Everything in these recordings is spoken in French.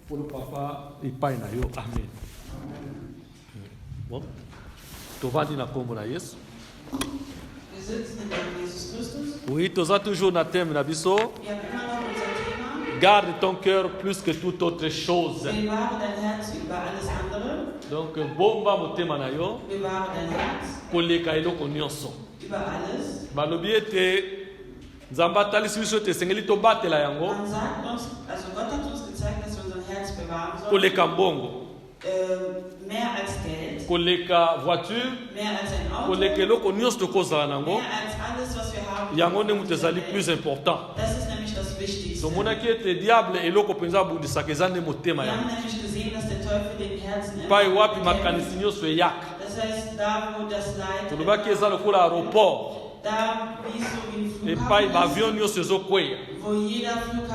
pour le papa et païna yo. Amen. Bon. Tovandi na kombo na Yesu. Wir sitzen in dem Jesus Christus. Oui, toza toujours na thème na biso. Wir haben immer noch unser Thema. Garde ton cœur plus que toute autre chose. Bewahre dein Herz über alles andere. Donc bomba motema na yo. Bewahre dein Herz Koleka eloko nyonso. über alles. Balobi ete Nzambe atalisi biso ete esengeli tobatela yango. Man sagt uns, also Gott hat uns gezeigt, dass wir unser Herz bewahren sollen. Koleka mbongo. Mehr als Geld. Koleka voiture. Mehr als ein Auto. Koleka eloko nyonso tokozala nango. Mehr als alles, was wir haben. Yango nde mutu ezali plus important. Das ist nämlich das Wichtigste. Tomonaki ete diable eloko mpenza abundisaka eza nde motema Wir haben yango. nämlich gesehen, dass der Teufel den Herzen Pai wapi immer makanisi nyonso eyaka. Das heißt, da wo das Leid, Tolobaki eza lokola aéroport. da wie so wie ein Epai Flughafen baavion ist, nyonso ezokweya. wo jeder Flug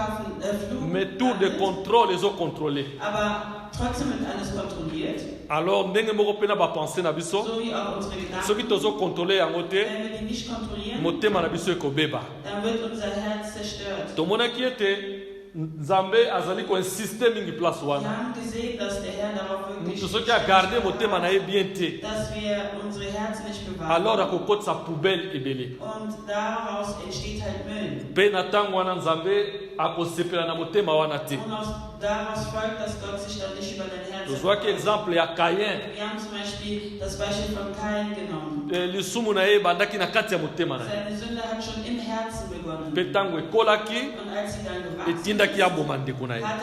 Mais tour de contrôle ezocontrôle. aber trotzdem wird alles kontrolliert, Alors ndenge moko mpe na bapense na biso so wie auch unsere soki Gedanken. tozocontrôle yango te Wenn wir die nicht kontrollieren, motema na biso ekobeba. dann wird unser Herz zerstört. Tomonaki ete Nzambe azali koinsiste mingi place Wir wana. haben gesehen, dass der Herr darauf wirklich Mutu soki agarde motema na ye bien te, dass wir unsere Herzen nicht alors bewahren. akokotisa poubelle ebele. Und daraus entsteht halt Müll. Mpe na ntango wana Nzambe akosepela na motema wana te. Und daraus folgt, dass Gott sich dann nicht über dein Herz Tozwaki exemple ya Kayin. Wir haben zum Beispiel das Beispiel von Kain genommen. Lisumu na ye ebandaki na kati ya motema na ye. Seine Sünde hat schon im Herzen begonnen. Mpe ntango ekolaki Und als sie dann gewachsen etindaki aboma ndeko na ye. hat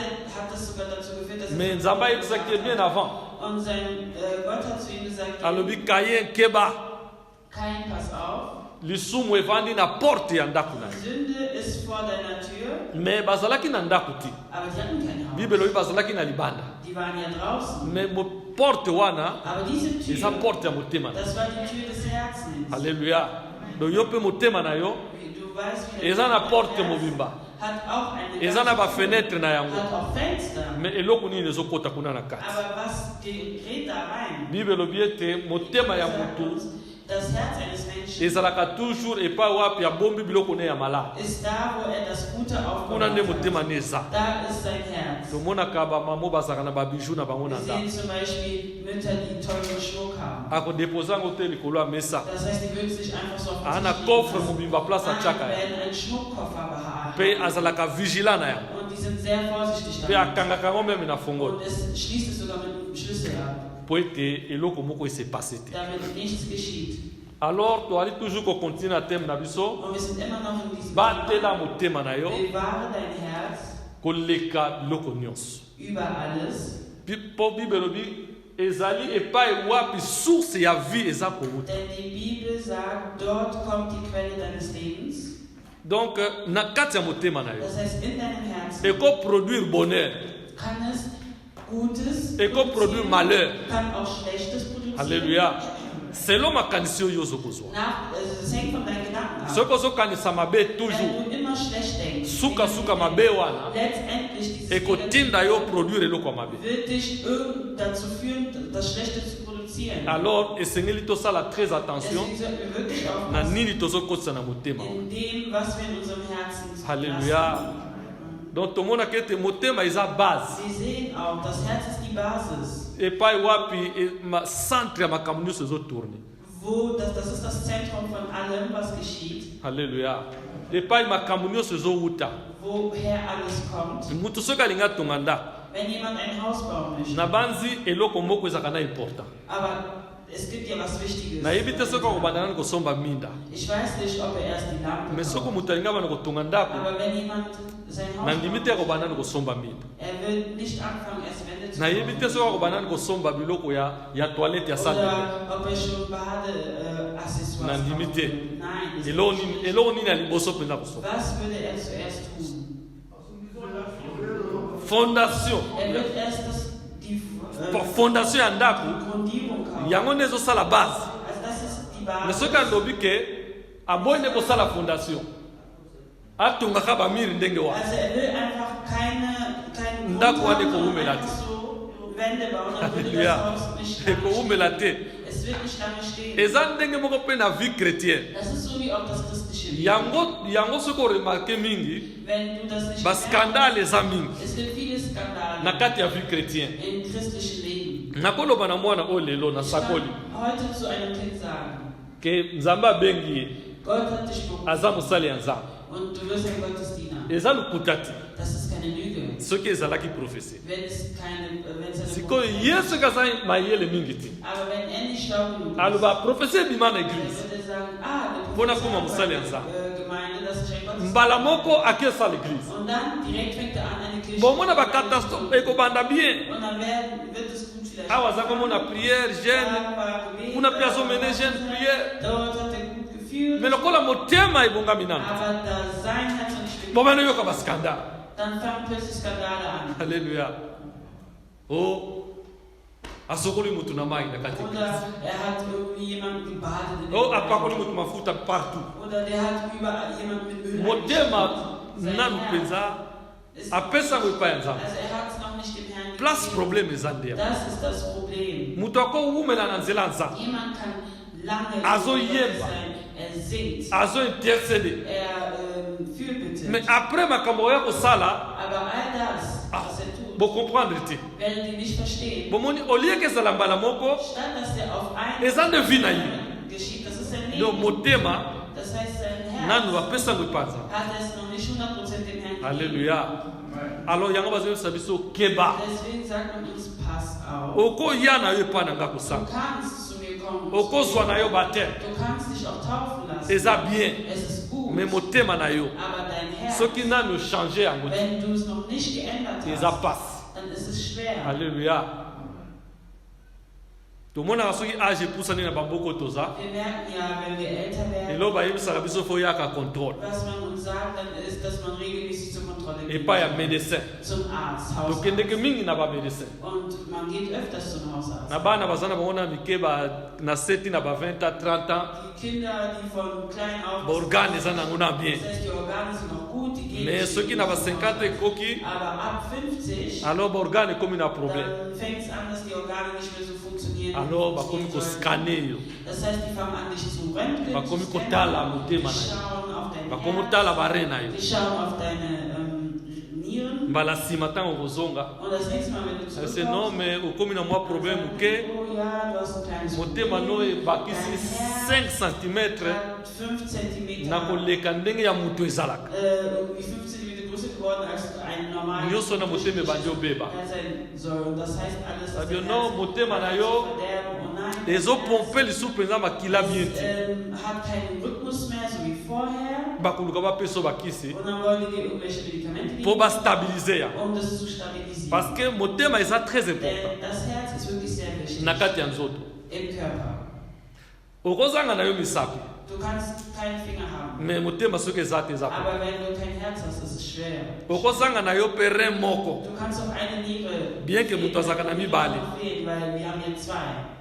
es sogar dazu geführt, dass Mais Nzambe ayebisaki ye bien avant. und sein Gott hat zu ihm gesagt, Alobi Kayin keba Kain, pass auf, lisumu evandi na porte ya ndako na die ye. Sünde ist vor deiner Tür, Mais bazalaki na ndako te. aber die hatten kein Haus. Bible oyo bazalaki na libanda. Die waren ja draußen. Mais porte wana Aber diese eza Tür, porte ya motema na ye. das war die Tür des Herzens. Alléluia. Donc yo mpe motema na yo Du weißt, wie eza na das porte Herz mobimba. hat auch eine Eza na bafenetre na yango. hat auch Fenster. Mais eloko nini ezokota kuna na kati. Aber was gerät da rein? Bible elobi ete motema ya motu Das Herz eines Menschen ezalaka toujours epai wapi abombi biloko ne ya malamu. ist da, wo er das Gute Kuna nde aufgebaut hat. motema ne eza. Da ist sein Herz. tomonaka bamamo bazalaka na babiju na bango na Wir ndako. sehen zum Beispiel Mütter, die teuren Schmuck haben. akodepose yango te likolo ya mesa. Das heißt, die würden sich einfach so auf den ana Tisch coffre legen lassen. mobimba place atiaka Andere ye. werden einen Schmuckkoffer behalten. Mpe azalaka vigilant na yango. Und die sind sehr vorsichtig Mpe damit. akangaka yango meme na fongolo. Und es schließt es sogar mit einem Schlüssel ab, po ete eloko moko esepase te. damit nichts geschieht. Alors toali toujours kocontinue na thème na biso. Und wir sind immer noch in diesem batela motema na yo Bewahre dein Herz koleka biloko nyonso. über alles. Po bible elobi ezali epai wapi source ya vie eza kowuta. Denn die Bibel sagt, dort kommt die Quelle deines Lebens. Donc na kati ya motema na yo Das heißt, in deinem Herzen ekoproduire bonheur, kann es Gutes ekoproduire produzieren, malheur. kann auch Schlechtes produzieren. Alléluia. Selon makanisi oyo ozokozwa. Es hängt von deinen Gedanken ab. soki ozokanisa mabe toujours Wenn du immer schlecht denkst, sukasuka mabe wana letztendlich dieses ekotinda yo produire eloko ya mabe. wird dich dazu führen, das Schlechte zu produzieren. Alors esengeli tosala très attention Deswegen sollten wir wirklich na aufpassen nini tozokotisa na motema. in dem, was wir in unserem Herzen Alléluia. lassen. Donc tomonaka ete motema eza base Sie sehen auch, das Herz ist die Basis, epai wapi centre ya makambo nyonso ezotourne. wo das ist das Zentrum von allem, was geschieht, Alléluia. Epai makambo nyonso ezowuta. woher alles kommt. Mutu soki alingi atonga ndako Wenn jemand ein Haus bauen möchte, na banzi eloko moko ezalaka na important. aber es gibt ja was Wichtiges. nayebi te soki akobanda nani kosomba minda. Ich weiß nicht, ob er erst die Lampe Mais kauft. soki mutu alingi abanda kotonga ndako Aber wenn jemand sein Haus nandimi te baut, akobanda nani kosomba minda. will nicht anfangen, erst Wände zu nayebi te bauen. soki akobanda nani kosomba biloko ya toilette ya salle de bain. Oder ob er schon Badeaccessoires nandimi kauft. te Nein. eloko nini ya liboso mpenza kosomba. Was würde er zuerst tun? fondation Er wird erst die fondation ya ndako Grundierung kaufen. yango nde ezosala base. Also das ist die Mais Basis. soki alobi ke aboyi nde kosala fondation atongaka bamiri ndenge wana Also er will einfach keinen Ndako wana Grund haben, ekoumela einfach te. so Wände bauen, dann würde Alléluia. das Haus nicht lange ekowumela te. stehen. Es wird nicht lange stehen. eza ndenge moko mpe na vie chrétienne. Das ist so wie auch das christliche yango soko remarqué mingi Wenn du das nicht ba merkst, scandale eza mingi es gibt viele Skandale na kati ya vie chrétien. im christlichen Leben. Nakoloba na mwana oyo lelo na Ich kann sakoli heute zu einem Kind sagen, ke nzambe abengi ye Gott hat dich berufen aza mosali ya nzambe und du wirst ein Gottesdiener. eza lokuta te Das ist keine Lüge. soki ezalaki profesie Wenn es eine sikoyo ye soki aza mayele mingi te Aber wenn er nicht schlau genug ist, aloba profesie ebima na dann eglize wird er sagen, der Mpona Prophet koma sagt mosali ya bei Nzambe. der Gemeinde, dass ich ein Gottesdiener mbala moko akiesala eglize Und dann direkt fängt er an, eine Kirche bomona zu bauen. bakatastrophe ekobanda bien Und dann wird es gut vielleicht. awa aza komona priere jeune kuna mpe azomene jeune priere Dort hat er gut gefühlt. me lokola motema ebongami nano Aber da sein Herz noch nicht bomana yoka baskandale dann fangen plötzlich Skandale an. Alléluia. Oh, asokoli mutu na mai na kati. Oder er hat irgendwie jemanden gebadet. in Oh, dem apakoli Wein. mutu mafuta partout. Oder der hat überall jemanden mit Öl Motema eingeschmiert. Sein nanu Herz penza ist- apesa ngo pa nzambe. Also er hat es noch nicht dem Herrn Plus gegeben. problem ezandia. Das ist das Problem. Mutu ako umela na nzela nzambe. Jemand kann lange Also in Gott yemba. sein. Er singt. Azo intercede. Fürbittet. Mais après makambo ya kosala, Aber all das, was er tut, bo comprendre te. werden die nicht verstehen. Bomoni olie ke zala mbala moko, Statt dass er auf einen eza nde vi na ye. geschieht, das ist sein No Leben. motema Das heißt, sein Herz nanu apesa ngo pa nzambe. hat es noch nicht 100% dem Herrn gegeben. Alléluia. Alors yango bazoyebisa biso keba. Deswegen sagt man uns, pass auf. Okoya na yo epai na nga Du kosala. kannst zu mir kommen. Okozwa na yo bateme. Du kannst dich auch taufen lassen. Eza bien. Es ist gut. Me motema na yo. Aber dein Herz, Soki nanu change yango te. wenn du es noch nicht geändert Eza hast, passe. dann ist es schwer. Alléluia. tomonaka soki age epusani na bamboka toza Wir merken ja, wenn wir älter werden, elo bayebisaka biso fo yaka contrôle was man uns sagt, dann ist, dass man regelmäßig zur Kontrolle geht. epai ya médecin Zum Arzt, Hausarzt. tokendeke mingi na bamédecin Und man geht öfters zum Hausarzt. na bana baza na bango na mike na seti na ba 20 ans 30 ans Die Kinder, die von klein auf... baorgane eza nango na bien Das heißt, die Organe sind noch gut, die gehen mais soki na ba 50 ekoki Aber ab 50, alors baorgane ekomi na problème dann fängt es an, dass die Organe nicht mehr so funktionieren. alors wie bakomi sie sollen. koskane yo Das heißt, die fangen an, dich zu röntgen. bakomi zu kotala scannen, motema die na yo schauen auf dein bakomi Herz, kotala bare na yo die schauen auf deine Nieren. mbala nsima ntango kozonga Und das nächste Mal, wenn du ase zurückkommst, non mais okomi na mwa problème moke oh ja, du hast ein kleines motema no ebakisi 5 cm hat 5 Zentimeter, na koleka ndenge ya moto ezalaka irgendwie 5 Zentimeter größer geworden als ein normaler nyonso na motema ebandi obeba sein soll. Das heißt alles, dass sabio der no Herz motema na yo verderben. Oh nein, ezopompe lisusu mpenza makila bien es te hat keinen Rhythmus mehr, so wie vorher. bakoluka bapesa bakisi Und dann wollen die dir irgendwelche Medikamente mpo geben, bastabilize ya um das zu stabilisieren. parce que motema eza très important Denn das Herz ist wirklich sehr wichtig na kati ya nzoto im Körper. okozanga na yo misapi Du kannst keinen Finger haben, mais motema soki eza te eza po aber wenn du kein Herz hast, ist es schwer. okozanga na yo mpe rein moko Du kannst auch eine Niere bien que moto azalaka na mibale fehlen, weil wir haben jetzt 2.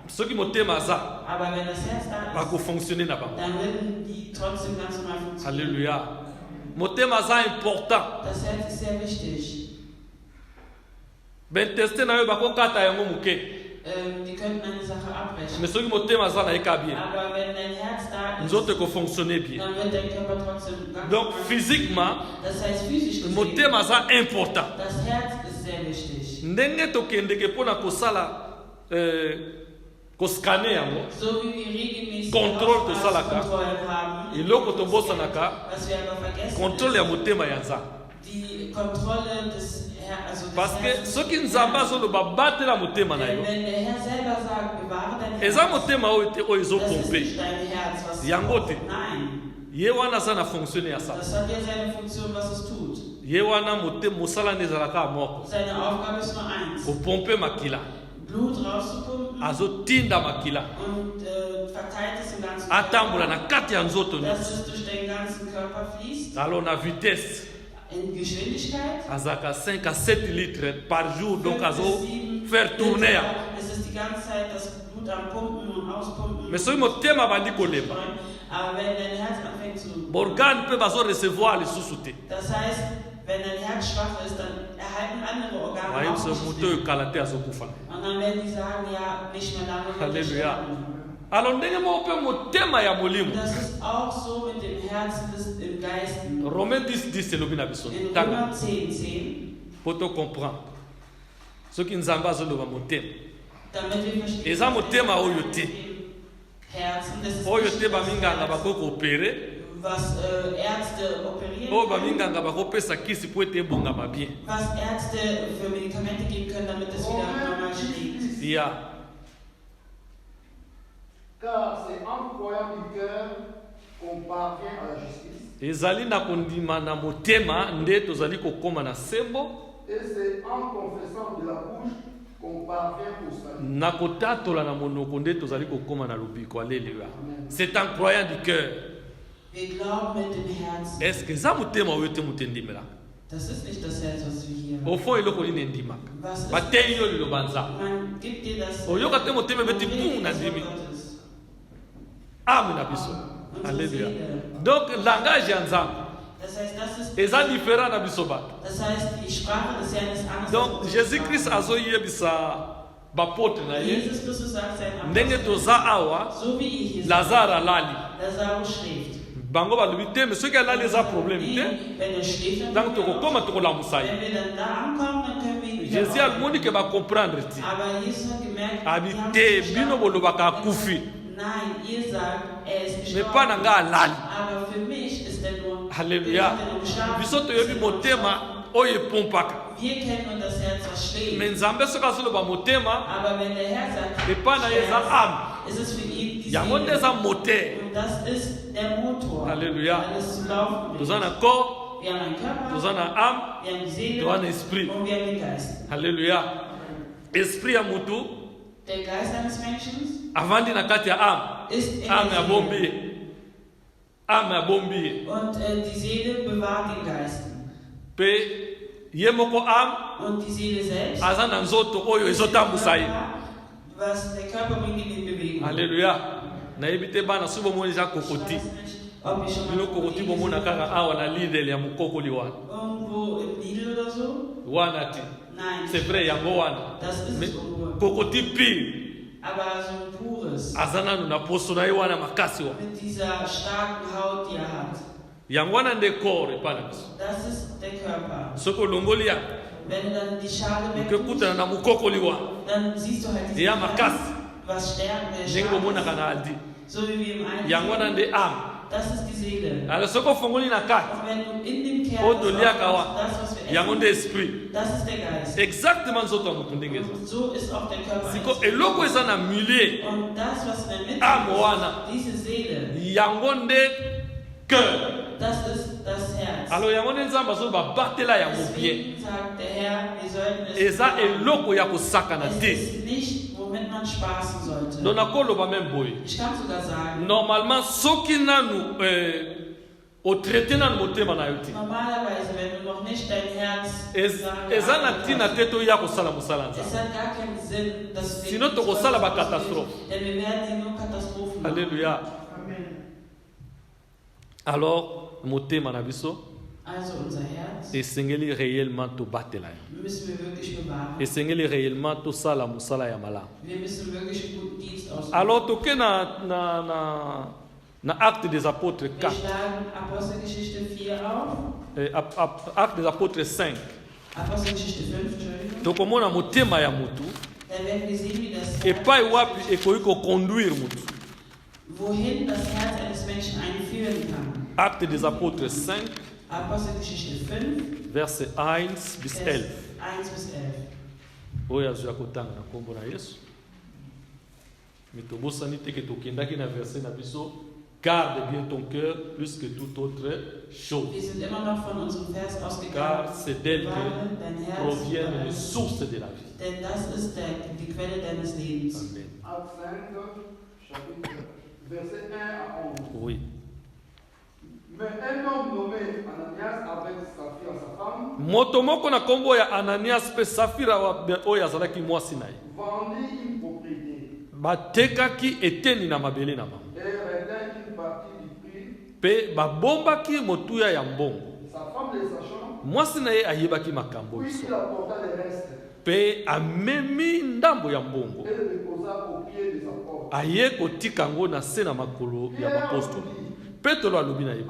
soki motema aza Aber wenn das Herz da ist, bakofonctionne na bango dann werden die trotzdem ganz normal funktionieren. alleluya motema aza important Das Herz ist sehr wichtig. benteste na yo bakokata yango moke Die könnten eine Sache abbrechen. mais soki motema aza na yeka bien Aber wenn dein Herz da ist, nzoto ekofonctionne bien dann wird dein Körper trotzdem ganz donc normal. physiquement Das heißt, physisch gesehen, motema aza important das Herz ist sehr wichtig. ndenge tokendeke mpona kosala koskane yango So wie wir regelmäßig Contrôle de salaka. Kontrollen haben, eloko tobosanaka was wir aber vergessen, contrôle ya ist motema ya nzambe die Kontrolle des also des parce que Herzens. soki nzambe azoloba batela motema na yo Wenn der Herr selber sagt, bewahre dein eza Herz, motema oyo te oyo das ist ezopompe nicht dein Herz, was Yango te. Nein, ye wana aza na fonctionne ya sala das hat ja seine Funktion, was es tut. ye wana mosala nde ezalaka ya moko Seine Aufgabe ist nur eins, kopompe makila Blut rauszupumpen azotinda makila und verteilt es im ganzen atambola Körper, na kati ya nzoto dass nyonso es durch den ganzen Körper fließt, alors na vitesse in Geschwindigkeit. azalaka 5 à 7 litres par jour donc 5 bis azo 7 faire tourner ya Es ist die ganze Zeit das Blut am Pumpen und Auspumpen. mais soki motema bandi kolemba Aber wenn dein Herz anfängt zu... baorgane mpe bazorecevoir lisusu te Das heißt, wenn dein Herz schwach ist, dann erhalten andere Organe bayebisa auch moto nicht oyo mehr. kala te azokufa Und dann werden die sagen, ja, nicht mehr lange wird er Halleluja. sterben. Alors ndenge moko pe motema ya molimo. Das ist auch so mit dem Herzen des im Geisten. Romains 10:10 elobi na biso. In Tanga. Römer 10,10. Poto comprendre. Soki nzambe azoloba motema. Damit wir verstehen. Eza motema oyo te. Herzen, das ist Oyo nicht te das baminganga Herz, bakoko opere. was Ärzte operieren Oyo können, baminganga bakopesa kisi po ete ebongama bien. was Ärzte für Medikamente geben können, damit es wieder normal schlägt. Ya. Car c'est en croyant du cœur qu'on parvient à la justice. Ezali na kondima na motema nde tozali kokoma na sembo. Et c'est en confessant de la bouche qu'on parvient au salut. Na kotatola na monoko nde tozali kokoma na lobiko. Alléluia. C'est en croyant du cœur. Wir glauben mit dem Herzen. Est-ce que za motema oyo te motendimela? Das ist nicht das Herz, was wir hier Au fond eloko nini endimaka? Was ist Bateyi yo liloba nzambe. Man gibt dir das. Oyoka te motema beti Man redet pum na das Wort ndimi. Gottes. Ame na biso. Alléluia. Donc langage ya nzambe Das heißt, das ist. eza différent na biso bato. Das heißt, die Sprache des Herrn ist anders. Donc als Jésus unsere Christ Sprache. azoyebisa bapotre na ye Jesus Christus sagt seinen ndenge Aposteln, toza awa so wie ihr hier seid, Lazare alali. Lazarus schläft. Bango balobi te mais soki alali eza problème te. Wenn er schläft, dann Ntango können wir tokokoma auch. tokolamusa ye. Wenn wir dann da ankommen, dann können wir ihn wieder Jésus almoni ke bacomprendre ti. Aber Jesus hat gemerkt, Abi die haben te nicht bino verstanden. bolobaka akufi. Nein, ihr sagt, er ist Mais gestorben. pas na nga alali. Aber für mich ist er nur Alléluia. Biso toyebi motema oyo epompaka. Wir kennen und das Herz, was schlägt. Mais nzambe soki azoloba motema Aber wenn der Herr sagt, epai na ye eza ame. ist es für ihn die Yango nde Seele. eza moteur. Und das ist der Motor. Alléluia. Alles zu laufen bringt. Toza na corps, Wir haben einen Körper, toza na ame, wir haben die Seele toza na esprit. und wir haben den Geist. Alléluia. Esprit ya mutu Der Geist eines Menschen avandi na kati ya ame. ist in Ame der abombi Seele. ye. Ame abombi ye. Und die Seele bewahrt den Geist. Pe ye moko ame Und die Seele selbst, aza na nzoto oyo ezotambusa ye. was der Körper bringt ihn in Bewegung. Alléluia. nayebi te bana soki bomoni eza kokoti. Ich weiß nicht, ob ich schon Bino mal kokoti bomona kaka awa na lidele ya mokokoli wana. irgendwo im Lidl oder so? Wana ti. Nein, C'est vrai yango wana. das ist Mais es wohl. kokoti pire. Aber so ein pures, Aza nanu na poso na ye wana makasi wa. mit dieser starken Haut, die er hat. Yango wana nde corps epai na biso. Das ist der Körper. Soki olongoli ya Wenn du dann die Schale okekutana wegtust, na mokokoli wana. dann siehst du halt Ja, diesen makasi. was Stärken der Ndenge Schale bomonaka ist. na aldi. So wie wir im einen Yango wana nde ame. Das ist die Seele. Alors soki ofongoli na kati Und wenn du in dem Kern oyo toliaka wa das, was wir yango essen, nde esprit. das ist der Geist. Exactement nzoto ya motu ndenge eza. Und so ist auch der Körper. Siko eloko eza na milieu Und das, was in der Mitte Ame wana. ist, diese Seele, yango nde cœur. das ist das Herz. Alors yango nde nzambe azoba batela yango bien. Deswegen sagt der Herr, wir sollten es Eza bewahren. eloko ya kosakana Es te. ist nicht, womit man spaßen sollte. Donc nakoloba même boye. Ich kann sogar sagen, Normalement soki nanu otraite nanu motema na yo te. normalerweise, wenn du noch nicht dein Herz Eza na ntina te toya kosala mosala es nzambe. hat gar keinen Sinn, dass wir Sinon, tokosala ba catastrophe. Denn wir werden sie nur Katastrophen machen. Alléluia. Amen. Alors motema na biso Also unser Herz esengeli réellement tobatela yango. müssen wir wirklich bewahren. Esengeli réellement tosala mosala ya malamu. Wir müssen wirklich einen guten Dienst ausüben. Alors toke na acte des apôtres Wir 4. schlagen Apostelgeschichte 4 auf. Acte des apôtres 5. Apostelgeschichte 5, Entschuldigung. tokomona motema ya mutu Da werden wir sehen, wie das Herz, epai wapi ekoki koconduire mutu. wohin das Herz eines Menschen einführen kann. Acte des apôtres 5, Apostelgeschichte 5, verset 1 bis Vers 11. 1 bis 11. Oyo azwi akotanga na nkombo na Yesu. Mais tobosani te ke tokendaki na verset na biso garde bien ton cœur plus que toute autre chose. Wir sind immer noch von unserem Vers Car ausgegangen. c'est d'elle Bewahre dein que Herz, proviennent les sources de la vie. denn das ist die Quelle deines Lebens. Amen. Acte 5, chapitre, verset 1 à 11. Oui. Mais un homme nommé Ananias avec Saphira, sa femme, Moto moko na nkombo ya Ananias mpe Safira oyo azalaki mwasi na ye. vendit une propriété Batekaki eteni na mabele na bango. et retint une partie du prix. Mpe babombaki motuya ya mbongo. Sa femme, les sachant, Mwasi na ye ayebaki makambo puis biso. il apporta les restes. Pe amemi ndambo ya mbongo. et le déposa au pied des apôtres. Aye kotika ngo na se na makolo ya bapostoli. Petro alobi na ye.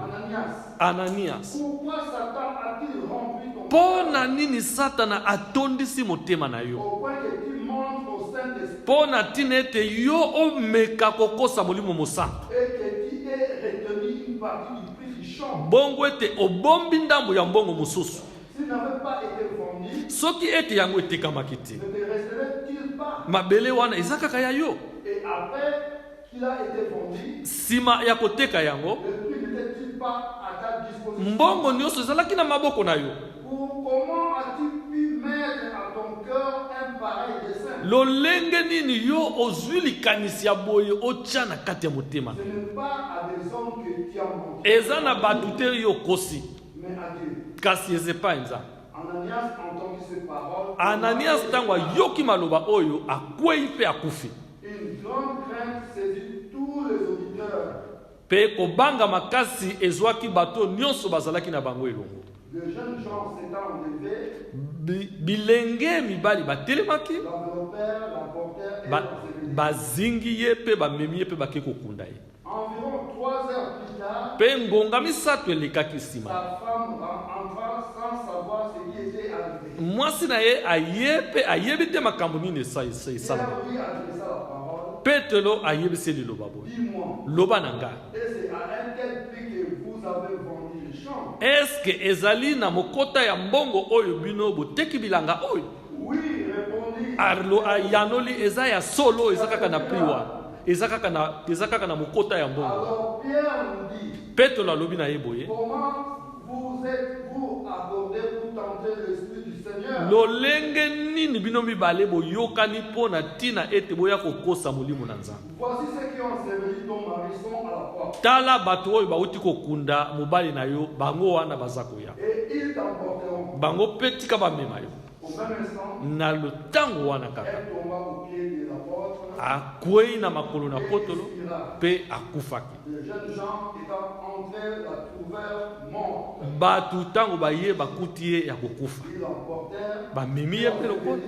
Ananias. Pourquoi Satan a-t-il rempli ton Pona nini Satana atondisi motema na yo? au point que tu montres au Saint-Esprit Pona tinete yo omeka kokosa molimo mosantu. et que tu aies retenu une partie du prix du champ. Bongo ete obombi ndambo ya mbongo mosusu. S'il n'avait pas été fourni, Soki ete yango etekamaki te. ne te resterait-il pas? Mabele wana eza kaka ya yo. Et après qu'il a été fourni, Sima ya koteka yango, le prix n'était-il pas à ta disposition? mbongo nyonso ezalaki na maboko na yo. Comment as-tu pu mettre à ton cœur un pareil dessein? Lolenge nini yo ozwi likanisi ya boye otya na kati ya motema. Ce n'est pas à des hommes que tu as menti, Eza na bato te yo kosi. mais à Dieu. Kasi ezepa nza. Ananias entendit ces paroles. Ananias ntango ayoki maloba oyo akwei mpe akufi. Une grande crainte saisit tous les auditeurs. Pe kobanga makasi ezwaki bato nyonso bazalaki na bango elongo. De jeunes gens s'étant levés, Bilenge mibali batelemaki, l'enveloppèrent, l'emportèrent et ba- l'ensevelièrent. bazingi ye mpe bamemi ye mpe bake kokunda ye. Environ 3 heures plus tard, Mpe ngonga misato elekaki nsima. sa femme entra sans savoir ce qui était arrivé. Mwasi na ye aye mpe ayebi te makambo nini esalama. Pierre lui adressa la parole. Petelo ayebisi liloba boye. Dis-moi, Loba na ngai. et c'est à un tel prix que vous avez vendu le champ? Eske ezali na mokota ya mbongo oyo bino boteki bilanga oyo? Oui, répondit. Arlo ayanoli eza ya solo eza kaka na prix wana. Eza kaka na mokota ya mbongo. Alors Pierre nous dit, Petelo alobi na ye boye. comment vous êtes-vous accordé pour tenter l'Esprit du Seigneur? Lolenge nini bino mibale boyokani mpo na ntina ete boya kokosa molimo na Nzambe. Voici ceux qui ont enseveli ton mari sont à la porte. Tala bato oyo bauti kokunda mobali na yo bango wana baza koya. Et ils t'emporteront. Bango mpe tika bamema yo. Au même instant, Na lotango wana kaka elle tomba au pied des apôtres. akwei na makolo na Et potolo expira. mpe akufaki. Les jeunes gens étant entrés la trouvèrent morte. Bato ntango baye bakuti ye ya kokufa, Ils l'emportèrent bamemi ye mpe lokola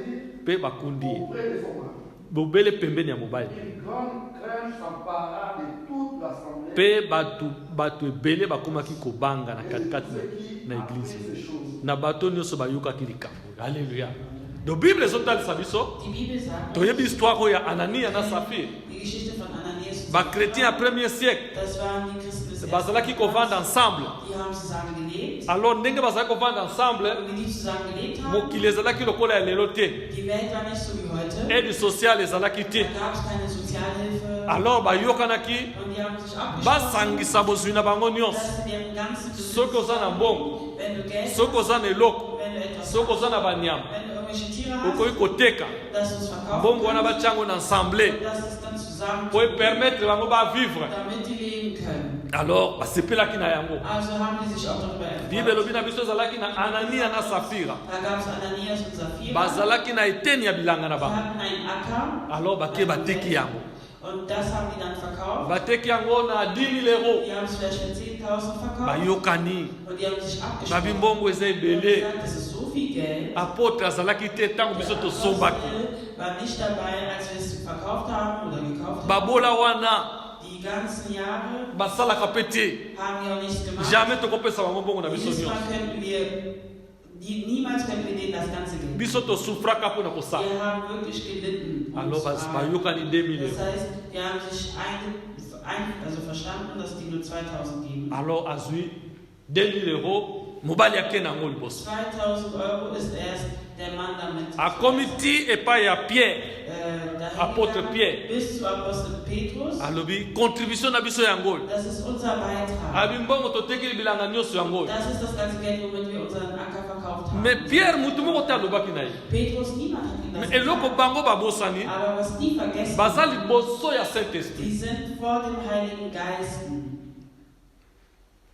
mpe bakundi ye auprès de son mari. bobele pembeni ya mobali. Une grande crainte s'empara de toute l'assemblée. Mpe bato ebele bakomaki kobanga na katikati na eglize Ces choses. na bato nyonso bayokaki likambo. Alleluya. Do Bible ezotalisa biso Die Bibel sagt, toyebi histoire oyo ya Anania na Safira. die Geschichte von Ananias und Bachrétien ya Sapphira, premier siècle das waren die Christen des bazalaki kovanda ensemble. Die haben zusammen gelebt. Alors ndenge bazalaki kovanda ensemble, Und wie die zusammen gelebt haben, mokili ezalaki lokola ya lelo te, die Welt war nicht so wie heute. aide sociale ezalaki te. Da gab es keine Sozialhilfe. Alors bayokanaki Und die haben sich abgesprochen, basangisa bozwi na bango nyonso. dass sie deren ganzen Soki oza na mbongo, wenn du Geld soki oza na eloko, wenn du etwas soki oza na banyama, wenn du irgendwelche Tiere hast, okoki koteka dass du es verkaufen mbongo wana kannst, batia yango na ensemble und dass es dann zusammen po epermettre bango bavivre. damit die leben können. Alors basepelaki na yango. Also haben die sich auch darüber Bible erfreut. elobi na biso ezalaki na Anania na Safira, Da gab es Ananias und Sapphira. bazalaki na eteni ya bilanga na Sie bango. hatten einen Acker Alors bake bateki yango, und das haben die dann verkauft. bateki yango na 10 000 euros. Die haben es vielleicht für 10.000 verkauft Bayokani und die haben sich babi abgesprochen. mbongo eza Die haben ebele. gesagt, das ist so viel Geld. Apôtre azalaki te ntango biso tosombaki. Apostel war nicht dabei, als wir es verkauft haben oder gekauft haben. Babola wana Die ganzen Jahre basalaka mpe te. haben wir auch nichts gemacht. Jamais tokopesa bango mbongo na biso Dieses Mal nyonso. könnten wir, niemals könnten wir denen das ganze Geld. Biso tosufraka mpo na kosala. Wir haben wirklich gelitten. Alors Und zwar- bayokani 2 000 Das euros. heißt, wir haben sich also verstanden, dass die nur 2000 geben. Alors azwi 2 000 euros, mobali ake nango liboso. 2000 Euro ist erst der Mann damit Akomi ti epai ya Pierre, dahin Apostel gegangen, Pierre. bis zu Apostel Petrus. alobi contribution na biso yango oyo. Das ist unser Beitrag. Abi mbongo totekeli bilanga nyonso yango oyo. Das ist das ganze Geld, womit wir unseren Acker verkauft haben. Mais Pierre mutu moko te alobaki na ye. Petrus, niemand hat ihm das Mais eloko gesagt. bango babosani Aber was die vergessen, baza liboso ya Saint-Esprit. die sind vor dem Heiligen Geist.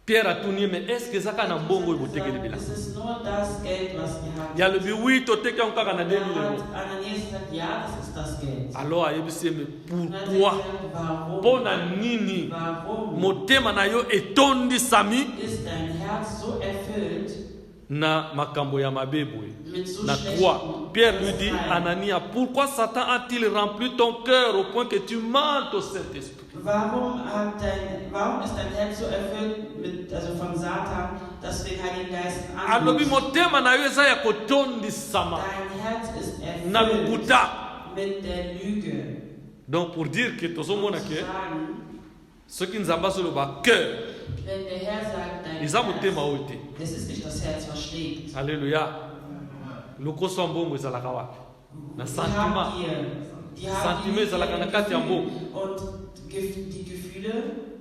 Pierre atuni ye, mais est-ce que ezaka na mbongo oyo botekeli bilanga? Es ist nur das Geld, was wir haben. Ye alobi oui toteki yango kaka na 2 000 euros. Ananias sagt, ja, das ist das Geld. Alors ayebisi ye, mais Und dann hat er pourquoi? gesagt, warum? Mpo na nini Warum motema na yo etondisami ist dein Herz so erfüllt, na makambo ya mabebwe. mit so Na schlechten 3, Pierre lui dit, Teilen. Anania, pourquoi Satan a-t-il rempli ton cœur au point que tu mentes au Saint-Esprit? Warum ist dein Herz so erfüllt von Satan, dass du den Heiligen Geist Alobi anrufst? motema na yo eza ya kotondisama Dein Herz ist na erfüllt lokuta. mit der Lüge. Donc pour dire que tozomona Zu ke sagen, soki nzambe azoloba cœur wenn der Herr sagt, dein eza motema Herz, oyo te. das ist nicht das Herz, was schlägt. Alleluya. Lokoso ya mbongo ezalaka wapi? Na sentiment. Die Sentiment ezalaka na kati ya mbongo. und die Gefühle,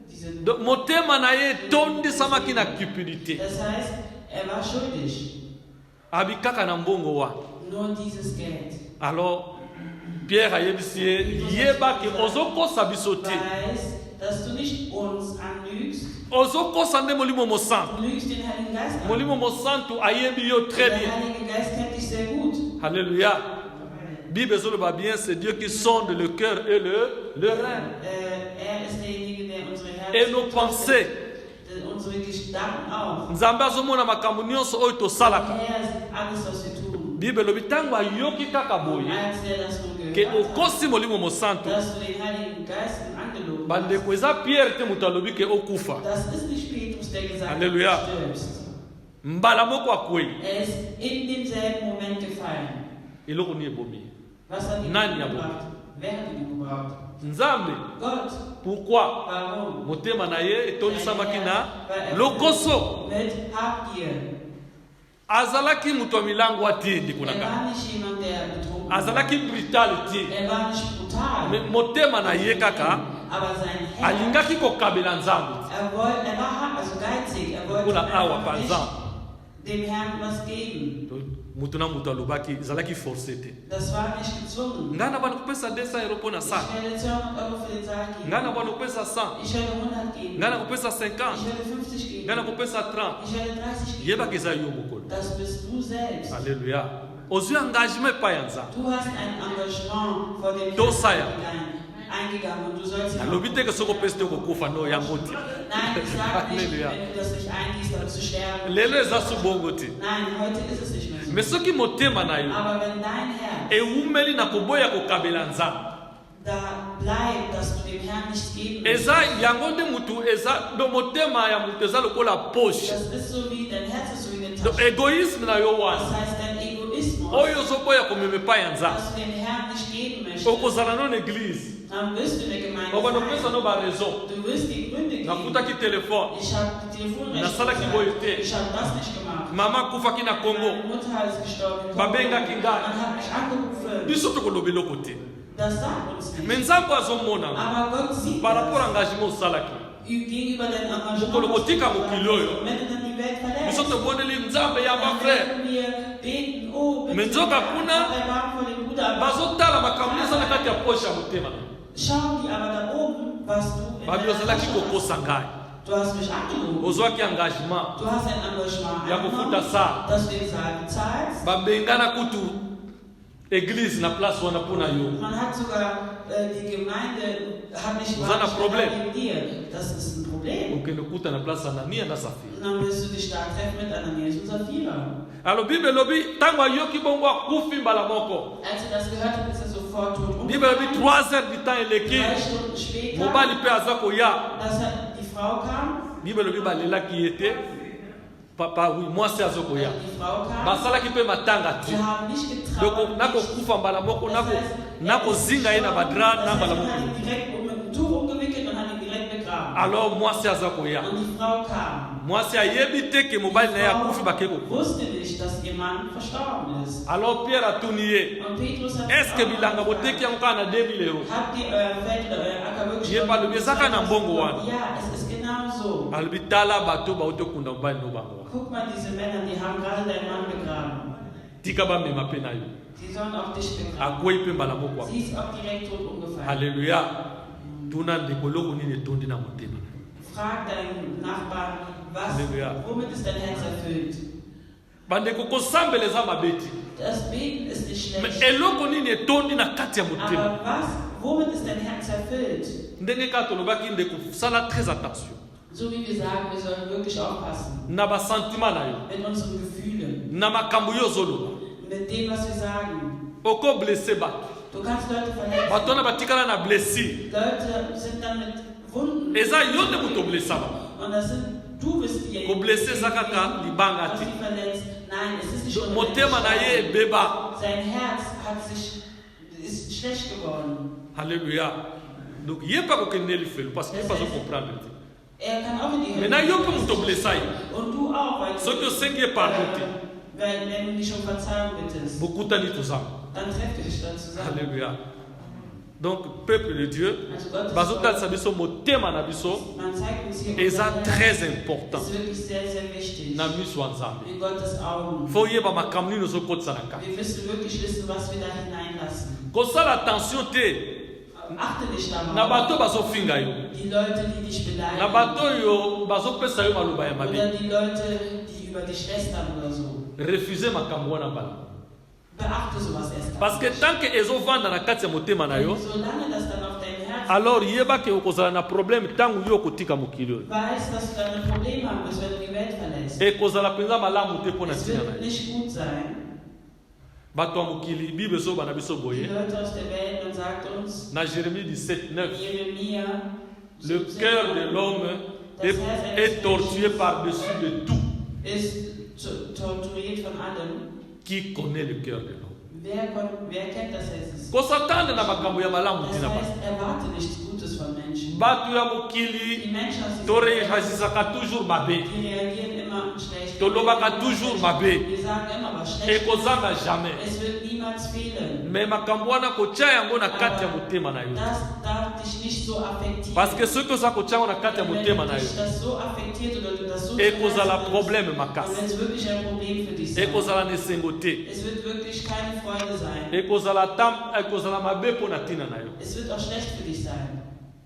die sind. Donc motema na ye etondisamaki na cupidité. Das heißt, er war schuldig. Abi kaka na mbongo wana. Nur dieses Geld. Alors Pierre ayebisi ye yeba ke ozokosa biso te. Weiß, dass du nicht uns anlügst. Ozokosa nde molimo mosantu. Du lügst den Heiligen Geist an. Molimo mosantu ayebi yo très Der bien. Heilige Geist kennt dich sehr gut. Alléluia. Bible ezoloba bien, c'est Dieu qui sonde le cœur et le rein. Er ist derjenige, der unsere Herzen Et nos pensées. unsere Gedanken auch. Nzambe azomona makambo nyonso oyo Der tosalaka. Herr sieht alles, was wir tun. Bible elobi ntango ayoki kaka Und boye als er das nun ke gehört hat, okosi molimo mosantu. dass du den Heiligen Geist angelogen hast, Bandeko eza Pierre te moto alobi ke okufa. das ist nicht Petrus, der gesagt hat, Halleluja. du stirbst. Mbala moko akwei. Er ist in demselben Moment gefallen. Eloko ni ebomi. Was hat ihn Nani umgebracht? Wer hat ihn umgebracht? Nzambe. Gott. Pourquoi? Warum? Motema na ye etondisamaki na Weil er lokoso. mit Habgier. Azalaki moto ya milango atindi Er kunaka. war nicht jemand, der betrunken war. Azalaki brutal te. Er war nicht brutal. Me motema na ye kaka Aber sein Herz, alingaki kokabela Nzambe. er war also geizig. Er wollte Kuna awa einfach nicht panza. dem Herrn was geben. Moto na moto alobaki ezalaki forcé te. Das war nicht gezwungen. Ngai na bana kopesa 200 euro mpo na Ich saka. werde 200 Euro für den Saal geben. Ngai na bana kopesa 100. Ich werde 100 geben. Ngai na kopesa Ich 50. werde 50 geben. Ngai na kopesa 30. Ich werde 30 geben. Yebaka eza yo mokolo. Das bist du selbst. Alléluia. Ozwi engagement epai ya Nzambe. Du hast ein Engagement vor dem Tosaya. Herrn eingegangen und du sollst ihn Alobi te ke soki opesi te kokufa no yango te. Nein, ich sage nicht, Halleluja. wenn du das nicht eingehst, dann zu sterben. Lelo eza su bongo te. Nein, heute ist es nicht mehr so. Me soki motema na yo Aber wenn dein Herz ewumeli na koboya kokabela Nzambe, da bleibt, dass du dem Herrn nichts geben eza yango nde mutu eza do motema ya mutu eza lokola poshe. das ist so wie, dein Herz ist so wie eine Do Tasche. egoisme na yo Das wana heißt, dein Egoismus, oyo ozoboya komema epai ya Nzambe, dass du dem Herrn nicht geben möchtest, okozala no na eglize, dann wirst du in der Gemeinde okona kopesa sein. no baraison. Du wirst die Gründe geben. Nakutaki telefone, Ich habe die Telefonrechnung Nasalaki gezahlt. boyo te. Ich habe das nicht gemacht. mama akufaki na Kongo, Meine Mutter ist gestorben. babengaki ngai. Man hat mich angerufen. biso tokoloba eloko te. Das sagt uns Me nicht. Nzambe azomona Aber Gott sieht par rapport das. engagement osalaki. Gegenüber deinem Engagement. Mokolo kotika mokili oyo. Wenn du dann die Welt Biso verlässt, tobondeli Nzambe ya dann bafrere werden wir beten, oh, bitte, Mais nzoka kuna, hab Erbarmen vor dem Bruder. Aber bazotala makambo eza na kati ya poshe ya motema. schauen die aber da oben, was du in Babi deiner ozalaki Tasche hast. kokosa ngai, Du hast mich angerufen. ozwaki engagement Du hast ein Engagement ya kofuta sala, dass du den Saal bezahlst. babengana kutu eglise na place wana mpona yo. Man hat sogar die Gemeinde hat nicht Susanna, wahrgestellt Problem. wegen dir. Das ist ein Problem. okende kuta na place Anania na Safira. Und dann wirst du dich da treffen mit Ananias und Sapphira. Alors Bible elobi ntango ayoki bongo akufi mbala moko. Als er das gehört hat, ist er sofort tot Bible elobi 3 heures du temps eleki, 3 Stunden später, mobali mpe aza koya. dass die Frau kam, Bible elobi balelaki ye te, papa oui mwasi aza koya. die Frau kam, Basalaki mpe matanga te. sie haben nicht Donc getraut. nakokufa mbala moko nakozinga ye na badra na mbala hat moko. ihn direkt mit einem Tuch umgewickelt und hat ihn direkt begraben. Alors mwasi aza koya. Und die Frau kam. Mwasi ayebi te ke mobali na ye akufi bake Frau kokufa. wusste nicht, dass ihr Mann verstorben ist. Alors Pierre atuni ye, Und Petrus hat est-ce que bilanga boteki yango kaka na 2000 euro? habt ihr euer Feld oder euer Acker wirklich Ye balobi ezaka na mbongo wana. Ja, es ist genau so. Alobi tala bato bauti okunda mobali no bango wana. Guck mal, diese Männer, die haben gerade deinen Mann begraben. Tika bamema mpe na yo. Die sollen auch dich begraben. Akwei mpe mbala moko wana. Sie ist auch direkt tot umgefallen. Halleluya. Tuna ndeko eloko nini etondi na motema. Frag deinen Nachbarn, Halleluja. womit ist dein Herz erfüllt? Bandeko kosambela eza mabe te. Das Beten ist nicht Me schlecht. eloko nini etondi na kati ya motema. Aber womit ist dein Herz erfüllt? Ndenge kaka tolobaki ndeko sala très attention So wie wir sagen, wir sollen wirklich aufpassen na basentima na yo. mit unseren Gefühlen. na makambo yo zoloba mit dem, was wir sagen. oko blessé bato Du kannst Leute verletzen. bato wana batikala na blessure Leute sind dann mit Wunden. eza yo nde moto oblessama Und das sind, du bist die. koblesse eza kaka libanga Was te sie verletzt. Nein, es ist nicht nur motema na ye ebeba. Sein Herz ist schlecht geworden. Alléluia. Donc il n'y a pas qu'aucun felo parce qu'il ne peut pas comprendre. Er kann auch in die Hölle. Maintenant il y a pas de blessé. Und du auch, weil Ce que c'est qui est pardonné. wenn du dich um Verzeihung bittest, Beaucoup t'ani tout ça. dann trefft ihr euch dann zusammen. Alléluia. Donc peuple de Dieu, Also Gottes bazotal sabiso motema na biso man zeigt uns hier eza unser très Herz. important. Das ist wirklich sehr, sehr wichtig. Na miso ya Nzambe. In Gottes Augen. Faut yeba makambo nini ozokotisa na kati. Wir müssen wirklich wissen, was wir da hineinlassen. Kosala attention te Achte nicht na darauf. bato bazofinga yo. Die Leute, die dich beleidigen. Na bato yo bazopesa yo maloba ya Oder mabe. die Leute, die über dich lästern oder so. Refuser makambo wana mbala. Beachte sowas erst. Parce que tant que ezovanda na kati ya motema na yo, Solange das dann auf dein Herz alors yeba ke okozala na problème ntango yo okotika mokili oyo. weiß, dass du dann ein Problem haben wirst, wenn du die Welt verlässt. Ekozala mpenza malamu te mpo na Es ntina na wird ye. nicht gut sein. Bato ya mokili bible ezoba na biso Die boye Leute aus der Welt, man sagt uns, na Jérémie 17:9, Jeremia, le cœur de l'homme est tortué par-dessus de tout. ist torturiert von allem. Qui connaît le cœur de l'homme? Wer kennt das jetzt? Kosatande na makambo ya malamu Das ntina heißt, bato. erwarte nichts Gutes von Menschen. Bato ya Die mokili Menschen aus dieser toreagissaka toujours mabe, die reagieren immer schlecht. tolobaka toujours mabe, Wir sagen immer was Schlechtes. ekozanga jamais. Es wird niemals fehlen. Me makambo wana kotia yango na kati ya motema na yo. Das darf dich nicht so affektieren. Parce que soki oza kotia yango na kati ya Wenn motema na yo, dich das so affektiert oder du das so ekozala verletzt problème wird, makasi, dann wird es wirklich ein Problem für dich sein. ekozala na esengo te, Es wird wirklich keine Freude sein. ekozala mabe mpo na ntina na yo. Es wird auch schlecht für dich sein.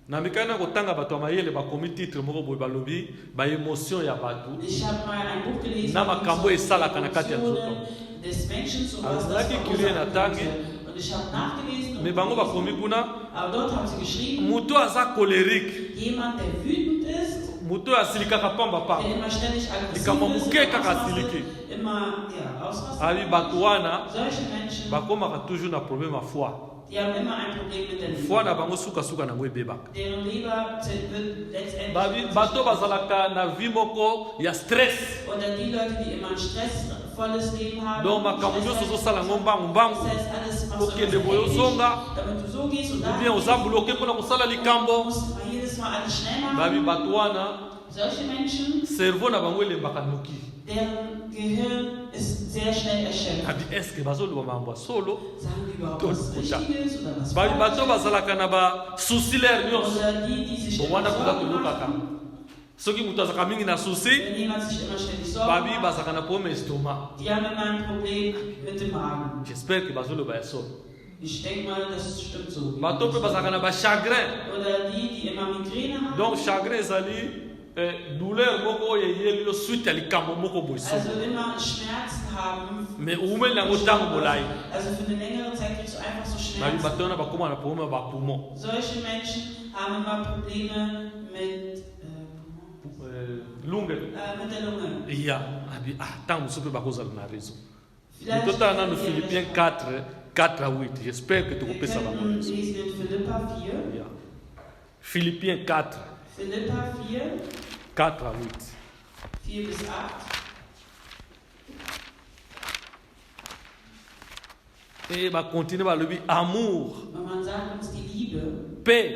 Na mikani na kotanga bato ya mayele bakomi titre moko boye balobi baémotion ya bato Ich habe mal ein Buch gelesen, na makambo esalaka na kati ya nzoto. Emotionen des Menschen, so was das Azalaki curie na verursachen tangi, könnte. Und ich habe nachgelesen me und bango gelesen, bakomi kuna aber dort haben sie geschrieben, moto aza colérique, jemand, der wütend ist, moto asilikaka pamba der pamba, immer ständig aggressiv likambo ist, moke kaka asiliki. immer ausrastet. abi bato wana Solche Menschen, bakomaka toujours na problème ya foi. die haben immer ein Problem mit der Foi na Liebe. bango sukasuka nango ebebaka. Deren Leber wird letztendlich... Bato bazalaka na vie moko ya stress. Oder die Leute, die immer ein stressvolles Leben haben. Donc makambo nyonso ozosala ngo mbangu mbangu, Das heißt, alles machst du okende ganz boye hektisch, ozonga, damit du so gehst und ou bien oza bloqué mpona kosala likambo. musst du jedes Mal alles schnell machen. Babi bato wana Solche Menschen, cerveau na bango elembaka noki. deren Gehirn ist sehr schnell erschöpft. Abi eske bazoloba mambo ya solo. Sagen die überhaupt Tot was kuta. Richtiges oder was Babi bato Falsches? bazalaka na ba souci l'air nyonso. Oder die sich Bo immer wana koza Sorgen tolokaka. machen. Soki moto azalaka mingi na souci, Wenn jemand sich immer ständig Sorgen babi macht, bazalaka na problème estomac. die haben immer ein Problem mit dem Magen. J'espère que bazoloba ya solo. Ich denke mal, das stimmt so. Bato mpe bazalaka na ba chagrin. Oder die immer Migräne haben. Donc chagrin ezali douleur moko oyo eyeli yo suite ya likambo moko boye solo. Also immer Schmerzen haben. Mais umeli yango ntango molai. Also für eine längere Zeit kriegst du einfach so Babi Schmerzen. bato wana bakoma na problème ya bapoumon. Solche Menschen haben immer Probleme mit Lunge. der Lunge. Ya abi ntango mosusu mpe bakozala na raison. Vielleicht Totala nano wir Philippiens 4, 4 à 8. J'espère que tu Wir kopesa bango können raison. lesen in Philippa 4. Ya. Philippiens 4, Philippa 4, 4 à 8. 4 bis 8. Et bakontinue balobi amour, Und man sagt uns die Liebe, paix,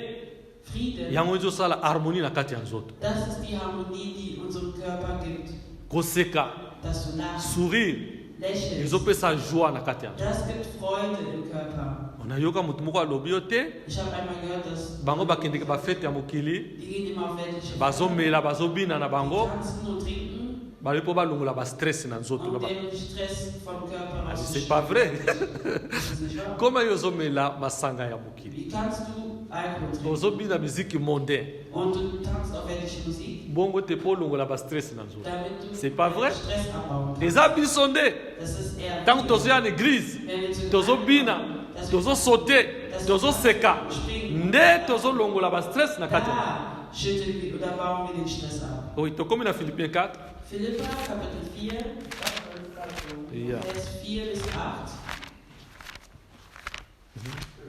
Frieden, yango ezosala harmonie na kati ya nzoto. das ist die Harmonie, die unserem Körper gibt. Koseka, Dass du lachst, sourire, lächelst. ezopesa joie na kati ya nzoto. Das gibt Freude im Körper. Onayoka moto moko alobi yo te, Ich habe einmal gehört, dass bango bakendeke bafete ya mokili, die gehen immer auf weltliche bazomela bazobina na Die bango, tanzen und trinken balobi mpo balongola bastress na nzoto. und den Stress vom Körper C'est rauszuschütteln. pas vrai. Das ist nicht wahr. Comment yo ozomela masanga ya mokili? Wie kannst du Alkohol trinken Ozobina miziki mondain. und du tanzt auf weltliche Musik, Bongo te po longola bastress na nzoto. damit du C'est pas vrai. Stress abbauen kannst? Eza biso nde. Das ist eher Ntango tozoya na église, wenn wir zu tozobina, tozosaute, tozoseka, nde tozolongola bastress na kati ya nzoto. da schütteln wir oder bauen wir den Stress ab. Oui, tokomi na Philippiens 4. Philippa Kapitel 4, Yeah. Vers 4 bis 8.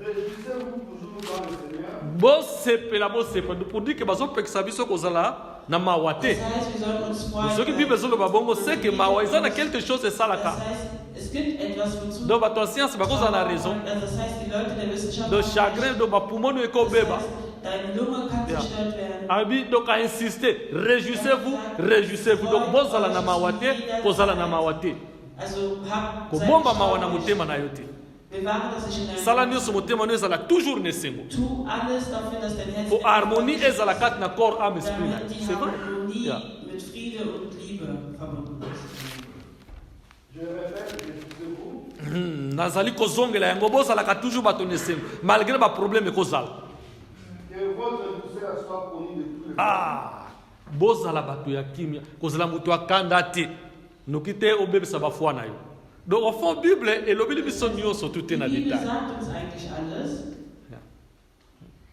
Réjouissez-vous toujours dans le Seigneur. bosepela pour dire que bazopekisa biso kozala na mawa Das te. heißt, wir sollten uns freuen. soki bible ezoloba bongo c'est que mawa eza na quelque chose Das esalaka. heißt, es gibt etwas, wozu. Donc bato ya science bakozala na raison. Das heißt, die Leute der Wissenschaft. Donc chagrin donc bapumoni Das ekobeba. heißt, deine Lunge kann Ja. zerstört werden. Abi donc a insisté, réjouissez-vous, réjouissez-vous. Donc bozala na mawa te, kozala na mawa te. Also, hab Kobomba mawa na motema na yo te. Bewahre das sich in deinem Sala nyonso motema no ezala toujours na esengo. Tu alles dafür, dass dein Herz Po harmonie ezala kati na corps âme esprit na yo. damit die C'est vrai? Harmonie Ja. mit Friede und Liebe verbunden ist. Je répète, réjouissez-vous. Nazali kozongela yango bozalaka toujours bato na esengo malgré baproblème ekozala. Que votre douceur soit connue de tous les Ah, bozala bato ya kimia kozala moto akanda te noki te obebisa bafwa na yo. Donc au fond bible elobeli biso nyonso tout te na Die Bibel détail. sagt uns eigentlich alles.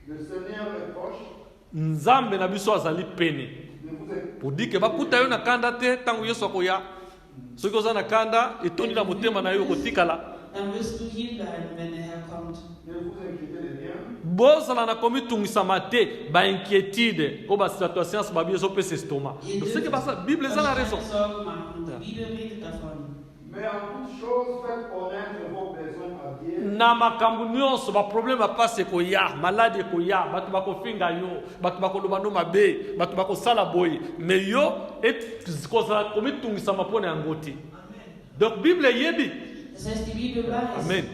Le Seigneur est proche. Nzambe na biso azali pene Ne vous êtes pour dire que bakuta yo na kanda te ntango yesu akoya soki oza na kanda etondi na motema na yo kotikala. Dann wirst du hier bleiben, wenn der Herr kommt. Ne vous inquiétez de rien. bozala na komitungisama te bainquiétude o bato ya science babi ezopesa estoma. Ihr Soki dürft basa bible eza na euch keine raison. Sorgen machen. Ja. Die Bibel redet davon. Mais en toute chose, faites connaître vos besoins à Dieu. Na makambo nyonso baproblème bapasi ekoya maladi ekoya bato bakofinga yo bato bakoloba no mabe bato bakosala boye mais yo kozala komitungisama mpona yango te. Donc bible eyebi. Das heißt, die Bibel weiß. Amen.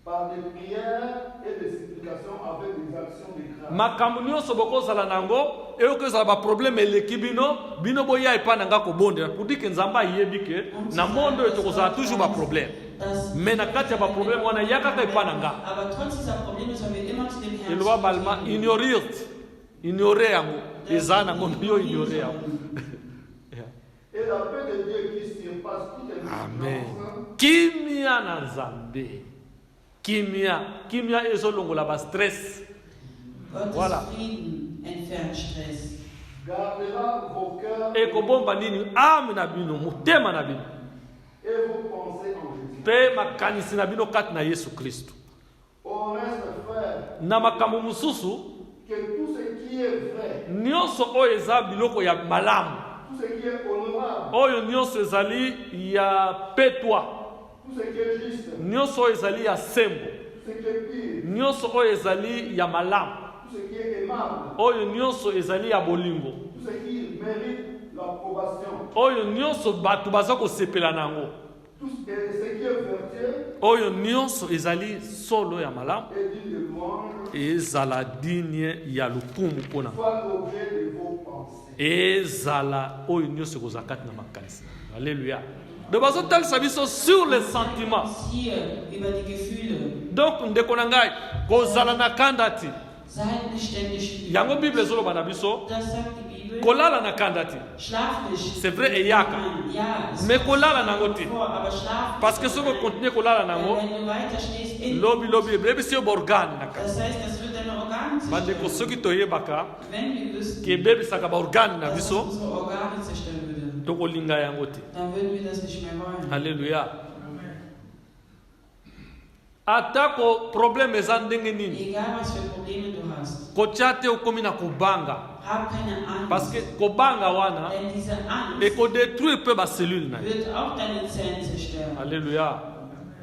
Par des prières et des supplications avec des actions de grâce. makambo nyonso bokozala nango eyoki ezala baproblème eleki bino boya epai na nga kobondela pour dire ke nzambe ayebi ke na monde oyo tokozala toujours baproblème mais na kati ya baproblème wana ya kaka epai na nga. Aber trotz dieser Probleme sollen wir immer zu dem Herrn eloba balma ignore yango eza nango yo ignore yango. Et la paix de Dieu qui surpasse toute Amen. intelligence Kimia na nzambe. Kimia ezolongola ba stress. Gottes Voilà. Frieden entfernt Stress. gardera vos cœurs Ekobomba nini ame na bino motema na bino et vos pensées en Jésus. mpe makanisi na bino kati na Yesu Kristo. Au reste, frère, Na makambo mosusu que tout ce qui est vrai, nyonso oyo eza biloko ya malamu, tout ce qui est honorable, oyo nyonso ezali ya petwa, tout ce qui est juste, nyonso oyo ezali ya sembo, tout ce qui est pire, nyonso oyo ezali ya malamu, tout ce qui est aimable, oyo nyonso ezali ya bolingo, tout ce qui mérite l'approbation, oyo nyonso bato baza kosepela nango, tout ce qui est vertueux oyo nyonso ezali solo ya malamu, et digne de louange, ezala digne ya lokumu mpona soit l'objet de vos pensées. ezala oyo nyonso ekozala kati na makanisi. Alléluia. Donc bazotalisa biso sur les sentiments. Hier über die Gefühle. Donc ndeko na ngai kozala na kanda ti Seid nicht ständig wütend. yango bible ezoloba na biso Das sagt die Bibel. kolala na kanda ti Schlaf nicht. c'est vrai eyaka Ja, es mais kolala nango ti vor, aber schlaf parce que soki okontinue kolala nango Wenn du weiter stehst in lobi ebebisi yo baorgane na kati. das heißt, das wird deine Organe bandeko zerstören. soki toyebaka Wenn wir wüssten, ke ebebisaka baorgane na dass es biso unsere Organe zerstören würde, tokolinga yango te. dann würden wir das nicht mehr wollen. Alléluia. Atako problème eza ndenge nini Egal was für Probleme du hast, kotya te okomi na kobanga hab keine parce Angst. que kobanga wana Denn diese Angst ekodétruire mpe bacellule na yo. wird auch deine Zellen zerstören. Alléluia.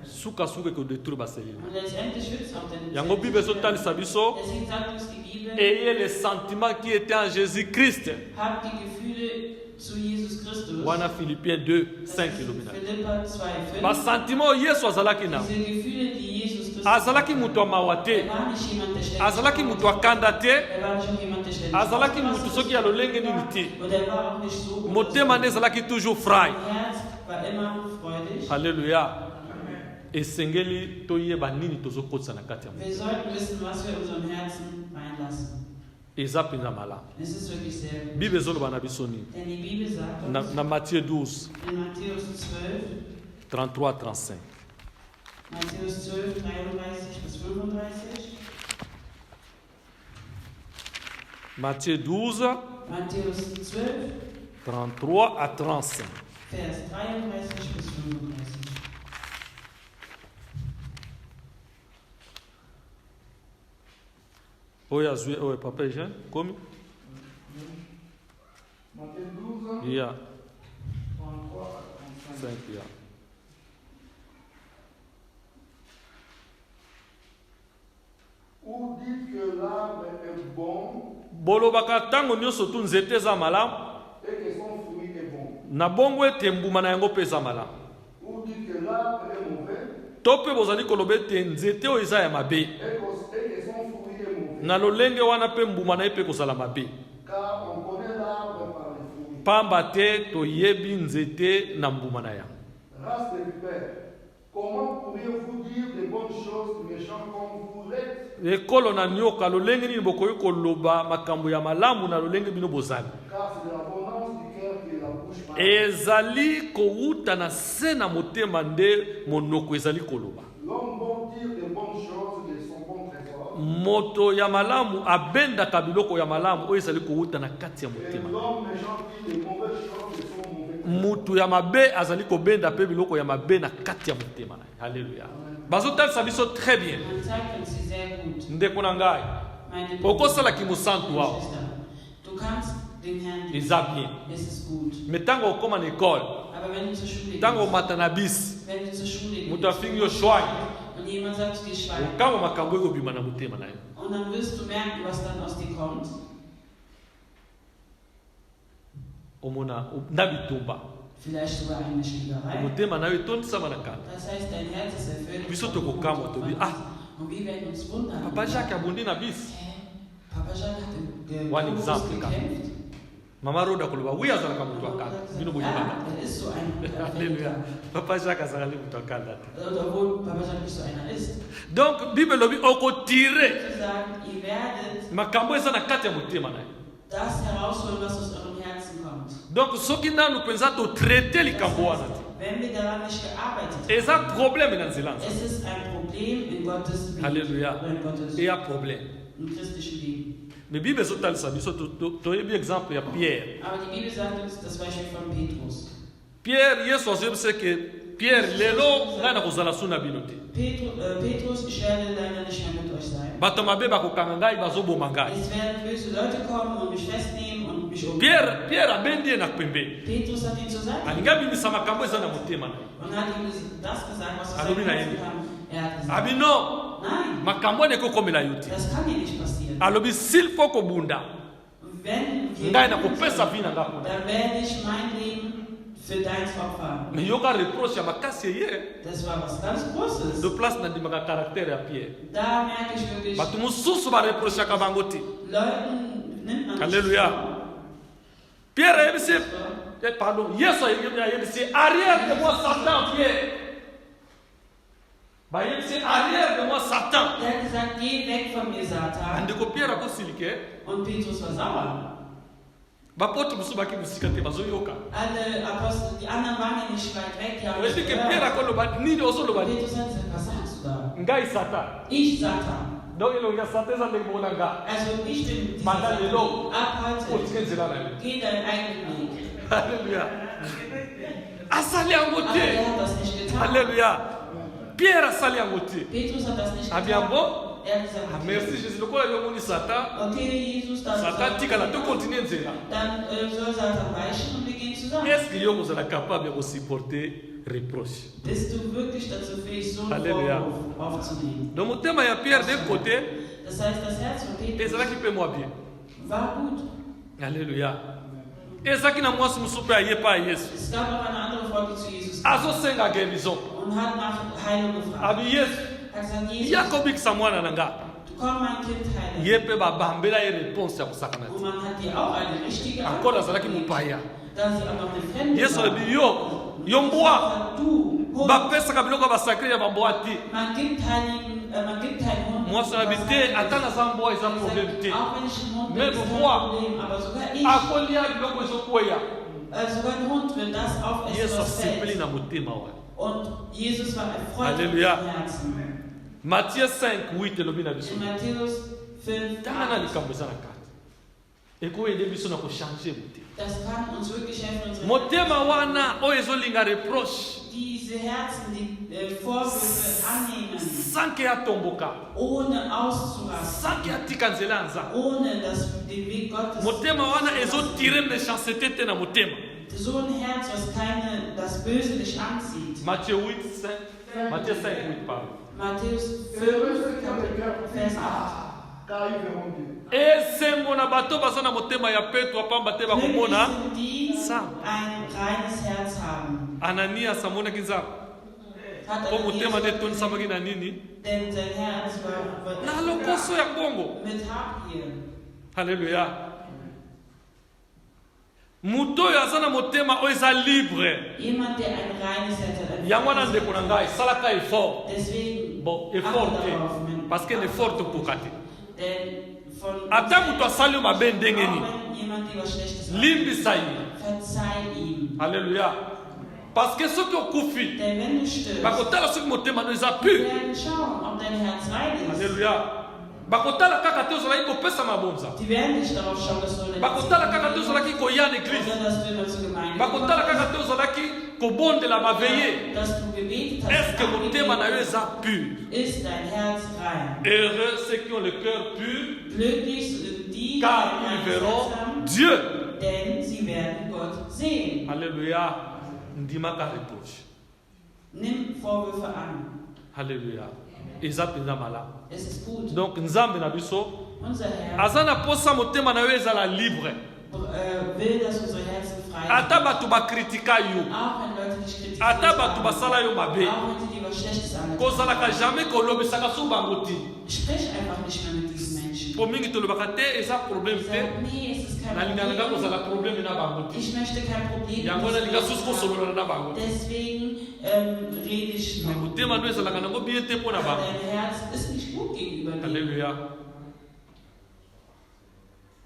Sukasuka ekodétruire bacellule. Und letztendlich wird es auch deine Yango Bible Zellen ezotalisa zerstören. biso Deswegen sagt uns die Bibel, ayez les sentiments qui étaient en Jésus-Christ. habt die Gefühle zu Jesus Christus. Wana Philippiens 2, 5 illuminat. Philippa 2,5. Basentiment oyo Yesu azalaki na Diese Gefühle, die Jesus Christus azalaki moto ya mawa er te, war nicht jemand, der ständig azalaki moto traurig akanda te, war. Er war nicht auch jemand, der ständig azalaki traurig moto war. soki ya lolenge nini te. Und er war auch nicht so gut. Motema nde ezalaki toujours frei. Sein Herz war immer freudig. Alléluia. Esengeli toyeba nini tozokotisa na kati ya Wir moto. sollten wissen, was wir in unserem Herzen reinlassen. Eza mpenza malamu. Es ist wirklich sehr gut. Bible ezoloba na biso nini? Denn die Bibel sagt Na, uns na Matthieu 12, in Matthäus 12, 33-35. Matthäus 12, 33 bis 35, Matthieu 12, Matthäus 12, 33 à 35. Vers 33 bis 35. Oyo azwi oyo papa Jean komi Matthieu 12, ya 33 à 35. 5 ya Ou dites que l'arbre est bon bolobaka ntango nyonso tu nzete eza malamu et que son fruit est bon. na bongo ete mbuma na yango mpe eza malamu, Ou dites que l'arbre est mauvais to mpe bozali koloba ete nzete oyo eza ya mabe, et que son fruit est mauvais. na lolenge wana mpe mbuma na ye mpe kozala mabe. Car on connaît l'arbre par les fruits. Pamba te toyebi nzete na mbuma na yango. Race de vipères, comment pourriez-vous dire des bonnes choses aux méchants comme vous l'êtes? ekolo na nyoka lolenge nini bokoki koloba makambo ya malamu na lolenge bino bozali? Car c'est de l'abondance du cœur que la bouche parle. Ezali kowuta na se na motema nde monoko ezali koloba. L'homme bon dire des bonnes choses de son bon trésor. Moto ya malamu abendaka biloko ya malamu oyo ezali kowuta na kati ya Et motema. l'homme méchant dit des mauvaises choses de son mauvais trésor. Mutu ya mabe azali kobenda mpe biloko ya mabe na kati ya motema na ye. Haleluya. Bazotalisa biso très bien. Man zeigt uns sie sehr gut. Ndeko na ngai Meine okosalaki mosantu wao Geschwister, du kannst den Herrn dienen. eza bien, Es ist gut. me ntango okoma na ekole, Aber wenn du zur Schule ntango gehst, omata na bisi, wenn du zur Schule moto gehst afingi yo shwai, und jemand sagt zu dir Schwein, okamwa makambo ekobima na motema na ye. und dann wirst du merken, was dann aus dir kommt. Omona na bitumba Vielleicht sogar eine Schlägerei. motema na yo etondisama na kanda. Das heißt, dein Herz ist erfüllt. Biso tokokamwa tobi Und wir werden uns wundern. papa Jacques abondi na bisi, Papa Jacques hat One example, gekämpft. mama roda koloba wi azalaka moto akanda bino boyebaka. Ja, er ist so ein Haleluya. Papa Jacques azalaki moto akanda te. Obwohl Papa Jacques nicht so einer ist. Donc bible elobi okotire Ich sagen, ihr werdet makambo eza na kati ya motema na ye. das herausholen, was aus eurem Herzen kommt. Donc soki nanu mpenza totraite likambo wana te, Wenn wir daran nicht gearbeitet haben, eza problème na nzela nzambe. es ist ein Problem in Gottes Weg, Haleluya. oder in Gottes eya problème. im christlichen Leben. Mais bible ezotalisa biso toyebi exemple ya Pierre. Aber die Bibel sagt uns das Beispiel von Petrus. Pierre yesu azoyebisa ke Pierre lelo ngai nakozala su na bino te, Petrus, ich werde leider nicht mehr mit euch sein. bato mabe bakokanga ngai bazoboma ngai. Es werden böse Leute kommen und mich festnehmen und mich umbringen. Pierre abendi ye na pembeni, Petrus hat ihn zur Seite alingi abimisa makambo eza na motema na ye. und hat ihm das gesagt, was er Alobi na Herzen ye. kam. Er hat gesagt, Abino nein, makambo wana ekokomela yo te. das kann dir nicht passieren. Alobi s'il faut kobunda Wenn wir ngai nakopesa vi na ngai mpona. dann werde ich mein Leben für deins opfern. Mais yoka reproche ya makasi eye Das war was ganz Großes. de place nandimaka caractère ya Pierre. Da merke ich wirklich, Bato mosusu bareprochaka bango te. Leuten nimmt man Alléluia. Pierre ayebisi pardon, yesu ayebisi arrière de moi Satan Pierre. Bayebisi arrière de moi Satan. Der hat gesagt, geh weg von mir, Satan. Andeko Pierre akosilike Und Petrus war sauer. bapotre mosusu baki mosika te bazoyoka. Alle Apostel, die anderen waren ja nicht weit weg, die haben nicht Oyebike Pierre gehört. akoloba nini ozoloba nini? Petrus hat gesagt, was sagst du da? Ngai Satan. Ich, Satan. Donc elongi ya Satan eza ndenge moko na nga. Also ich bin dieser Manda lelo. Satan. Ab heute, Otike nzela na yo. geh deinen eigenen Weg. Alléluia. Asali yango Aber te. er hat das nicht getan. Alléluia. Pierre asali yango te. Petrus hat das nicht Abi getan. yango? Er hat gesagt, Ah, merci Jésus. Lokola yomoni Satan, okay, Jesus, dann, Satan tikala to continue nzela. dann soll Satan weichen und wir gehen zusammen. Est-ce que yo kozala capable de supporter reproche? Bist du wirklich dazu fähig, so einen Alléluia. Vorwurf aufzunehmen? Donc motema ya Pierre d'un côté Das heißt, das Herz von Petrus ezalaki mpe mwa bien. war gut. Alléluia. ezalaki na mwasi mosusu mpe aye pa Yesu Es gab noch eine andere Frau, die zu Jesus kam azosenga guérison. und hat nach Heilung gefragt. Abi Yesu Hat gesagt, Jesus, ya kobikisa mwana na nga, komm mein Kind heilen. ye mpe babambela ye réponse ya kosakana Und te. man hat ihr auch eine richtige Encore Antwort azalaki gegeben, mopaya. da sie auch noch eine Fremde Yesu war. alobi yo mbwa Du, Hund, bapesaka biloko ya basakri ya bambwa te. man gibt keinen Hund. Mwasi alobi te ata naza mbwa eza problème te. Auch wenn ich ein Hund bin, Même ist kein moi. Problem, aber sogar ich, akolia biloko ezokweya. sogar ein Hund, wenn das aufessen, Yesu was asepeli fällt. na motema wana. Und Jesus war erfreut Halleluja. im Herzen. Matthieu 5:8 elobi na biso In Matthäus 5, tanga na likambo eza na kati. ekoyede biso na kochange motema. Das kann uns wirklich helfen, unsere Motema wana oyo ezolinga reproche diese Herzen, die Vorwürfe annehmen, sanke atomboka, ohne auszurasten, sanke atika nzela ya Nzambe. ohne den Weg Gottes. Motema wana ezotire méchanceté te na motema. So ein Herz, was das Böse nicht anzieht. Matthieu 8, 5. Matthieu 5, 8, pardon. Matthäus C'est eux ceux qui ont le 5, cœur Vers pur, 8. car ils verront Dieu. Esengo na bato baza na motema ya peto apamba te bakomona. Glücklich sind die, Sam. ein reines Herz haben. Ananias amonaki Nzambe. Hat Po motema nde Ananias tonisambaki na nini? denn sein Herz war Na lokoso ya bongo. mit Habgier. Alléluia. Muto oyo aza na motema oyo eza libre. Jemand, der ein reines Herz hat. ein Yango wana reines ndeko na Herz. ngai esalaka effort. Deswegen Bon, effort achte te. darauf, mein- Parce que l'effort tokoka te. Denn von Ata mutu asali yo mabe ndenge auch nini. wenn jemand dir was Schlechtes macht, Limbisa ye. verzeih ihm. Alléluia. Parce que soki okufi Denn wenn du stirbst, bakotala soki motema no eza wir pur. werden schauen, ob dein Herz rein ist. Alléluia. Bakotala kaka te ozalaki kopesa mabonza. Die werden nicht darauf schauen, dass du in der Bakotala kaka te ozalaki koya na église. oder dass du immer zur Gemeinde Bakotala gekommen kaka te ozalaki kobondela baveye. bist, dass du gebetet hast. Est-ce que motema na yo eza pur? Ist dein Herz rein? Heureux ceux qui ont le cœur pur, Glücklich sind die, car die ein ils reines verront Herz haben, Dieu. denn sie werden Gott sehen. Alléluia. Ndimaka reproche. Nimm Vorwürfe an. Alléluia. Eza mpenza malamu. Es ist gut. Donc Nzambe na biso Unser Herr aza na posa motema na yo ezala libre. will, dass unsere Herzen frei Ata sind. bato bakritika yo. Auch wenn Leute dich kritisieren. Ata bato basala yo mabe. Auch wenn sie dir was Schlechtes angetan Kozalaka jamais kolobisaka so bango ti. Sprich einfach nicht mehr mit diesen Menschen. Po mingi tolobaka te eza problème te. Sag, nee, es ist kein Nalingaka Problem. kozala problème na bango ti. Ich möchte kein Problem. Yango nalinga susu kosolola na bango ti. Deswegen rede ich Mais noch. motema no ezalaka nango bien te mpo na Aber bango. dein Herz ist nicht gut gegenüber dir. Alléluia.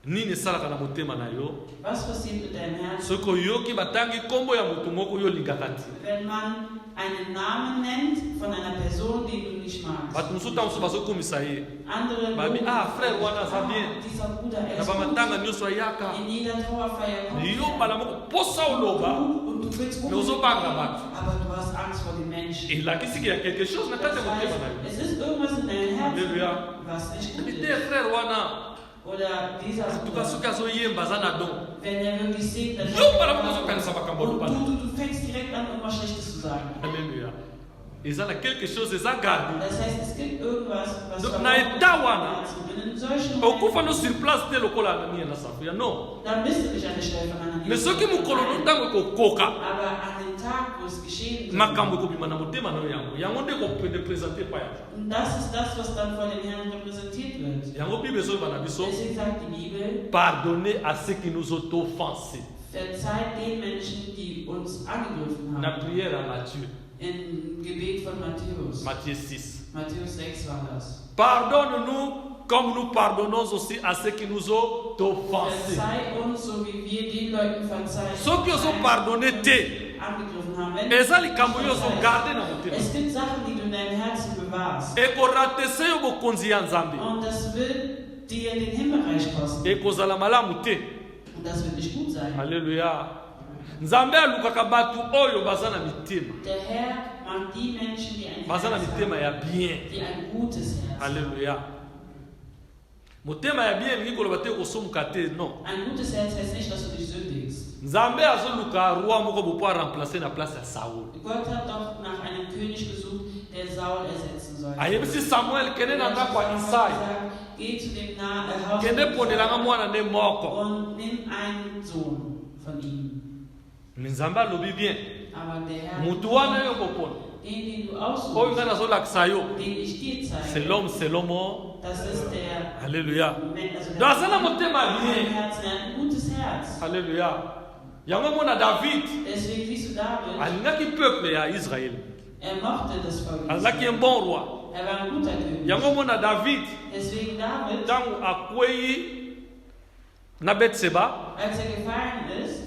Nini esalaka na motema na yo? Was passiert mit deinem Herzen, Soki oyoki batangi nkombo ya moto moko oyo olingaka ti. wenn man einen Namen nennt von einer Person, die du nicht magst? Bato mosusu ntango mosusu bazokomisa ye. Andere Babi, loben, frère wana aza bien. dieser Bruder, er Na ist bamatanga gut. nyonso ayaka. In jeder Trauerfeier kommt Yo er. mbala moko posa oloba. Und du willst Mais ozobanga bato. aber du hast Angst vor den Menschen. elakisi ya quelque chose na kati ya Das motema heißt, na yo. es ist irgendwas in deinem Herzen, Alléluia. was nicht gut Te ist. frère wana Oder dieser tuka Bruder, soki azoyemba aza na don. wenn er wirklich singt, dann Yo mbala moko ozokanisa makambo und aloba. du fängst direkt an, irgendwas Schlechtes zu sagen. Alléluia. eza na quelque chose eza garde. Das heißt, es gibt irgendwas, was Donc, verborgen na ist eta im wana. Herzen. Und in solchen okufa Momenten, no sur place te lokola anania na safuya non. dann bist du nicht an der Stelle von Ananias. Mais soki mokolo no ntango ekokoka Aber an dem Tag, wo es geschehen makambo wird, ekobima na motema na yo yango nde kopresente pa ya und das ist das, was dann vor den Herrn repräsentiert wird. yango bible ezoyeba na biso Deswegen sagt die Bibel, pardonner à ceux qui nous ont offensés. verzeiht den Menschen, die uns angegriffen Na haben. prière à Matthieu, Im Gebet von Matthäus. Matthieu 6. Matthäus 6 war das. Pardonne-nous comme nous pardonnons aussi à ceux qui nous ont offensés. Verzeih uns, so wie wir den Leuten verzeihen, Soki ozo pardonner te, angegriffen haben. Wenn eza likambo yo ozogarde na motema. es gibt Sachen, die du in deinem Herzen bewahrst. ekoratese yo bokonzi ya nzambe. Und das wird dir den Himmelreich kosten. ekozala malamu te. Und das wird nicht gut sein. Alleluya. Nzambe alukaka bato oyo baza na mitema. Der Herr mag die Menschen, die ein Baza na Herz mitema haben, ya bien. die ein gutes Herz haben. Alleluya. Motema ya bien elingi koloba te kosomuka te non. Ein gutes Herz heißt nicht, dass du dich sündigst. Nzambe azoluka roi moko bopo aremplace na place ya Saul. Gott hat doch nach einem König gesucht, der Saul ersetzen soll. ayebisi Samuel kende na ndako ya Isai. Geh zu dem Haus Kende ponelanga mwana ne moko. und nimm einen Sohn von ihm. Mais Nzambe alobi bien. Aber der Herr, Mutu wana yo kopona. den du Oyo aussuchst, nga nazolakisa yo. den ich dir C'est zeige, l'homme, c'est l'homme. das ist der Alléluia. Also Donc aza na motema ein bien. Herz, er hat ein gutes Herz. Alléluia. Yango mona David Deswegen siehst du David, alingaki peuple ya Israël. er mochte das Volk. Azalaki un bon roi. Er war ein guter König. Yango mona David Deswegen David, ntango akwei na Betseba als er gefallen ist,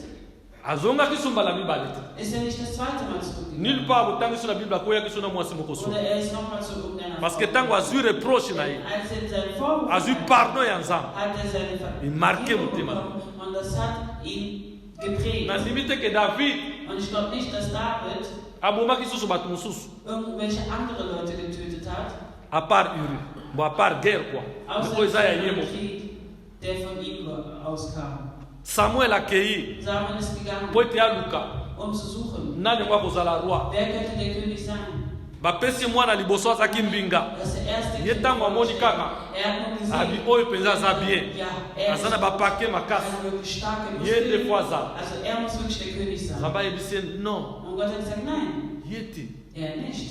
azonga kisumba la mibale ist er nicht das zweite Mal zurückgegangen. nulle part botangi sur la Bible akoya kisuna mwasi mokoso Oder er ist nochmal zu irgendeiner parce que Frau tango azui reproche na ye gegangen. Als er seinen Vorwurf azui hatte, pardon ya nzambe hat er seine Il marquait Vergebung mon thema. bekommen und das hat ihn geprägt. na limite ke David Und ich glaube nicht, dass David abomaki susu bato mosusu irgendwelche andere Leute getötet hat, à part Uri bon à part guerre quoi außer mais oza ya dem yemo Krieg, der von ihm auskam. Samuel akei Samuel ist gegangen, po ete aluka um zu suchen. nani ngo akozala roi Wer könnte der König sein? bapesi mwana liboso azaki mbinga Das ist der erste ye König ntango amoni kaka Er hat nur abi gesehen, oyo mpenza aza bien ja, er aza na ist bapake makasi eine wirklich starke ye nde Muslim. fo azala Also er muss wirklich der König sein. nzambe ayebisi ye non Und Gott hat gesagt, nein, ye te er nicht.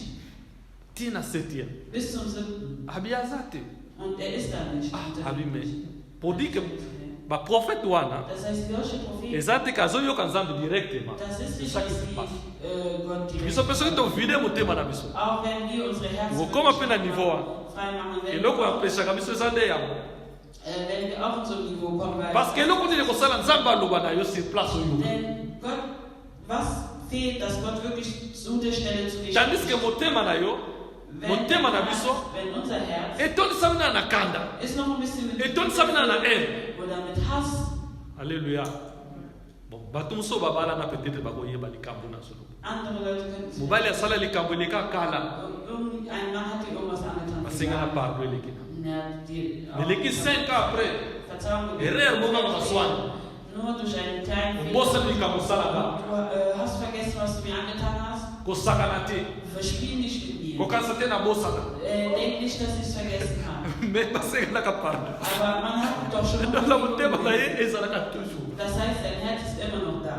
tina 7e Bis zum 7. abi aza te Und er ist da nicht. abi me pour dire que baprofete wana Das heißt, welche Propheten? eza te ke azoyoka nzambe directement Das ist C'est nicht, ça qui dass se sie passe Gott direkt. biso mpe soki tovide motema na biso Auch wenn wir unsere Herzen okoma mpe na niveau wana frei machen, wenn eloko wir, yapesaka biso eza nde yango wenn wir auch in so ein Niveau kommen, weil parce que eloko nini kosala nzambe aloba na yo sur place oyo denn Gott, was fehlt, dass Gott wirklich zu der Stelle zu dir tandis ke motema na yo motema na biso wenn unser Herz etonisami na na kanda ist noch ein bisschen mit etonisami na na haine oder mit Hass. alleluya bon bato mosusu babala na peut-être bakoyeba likambo na solo Andere Leute könnten mobali asala likambo eleka kala Ein Mann hat dir irgendwas angetan. basenga na pardon eleki eleki Eleki 5 ans après Verzeihung. erreur moko na maswani Nur durch einen kleinen Fehler. obosa likambo osalaka Du hast vergessen, was du mir angetan hast. kosakana te Verspiel nicht mit mir. kokanisa te na bosana Denk nicht, dass ich es vergessen habe. me basenganaka pardon Aber man hat doch schon na motema na ye ezalaka toujours Das heißt, dein Herz ist immer noch da.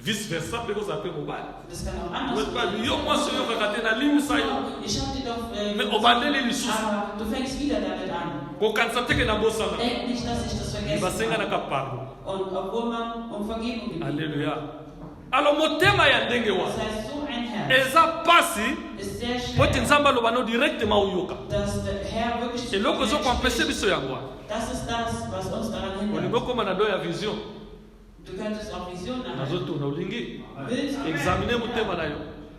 vice versa mpe kozala mpe mobali Das kann auch anders sein. yo mwasi oyokaka te nalimisa yo Ich habe dir doch. me obandeli lisusu Aber du fängst wieder damit an. kokanisa teke na bosana Denk nicht, dass ich das vergessen habe. basenganaka pardon Und obwohl man um Vergebung bittet. alleluya alors motema ya ndenge Das wana heißt, so ein Herz eza pasi ist sehr po ete schwer, nzambe aloba no directement oyoka dass der Herr wirklich zu eloko dir ezokoampeshe spricht. biso yango wana Das ist das, was uns daran olingi hindert. okóma na do ya vision Du könntest auch Visionen erhalten. nazotuna olingi Willst du? examine motema na yo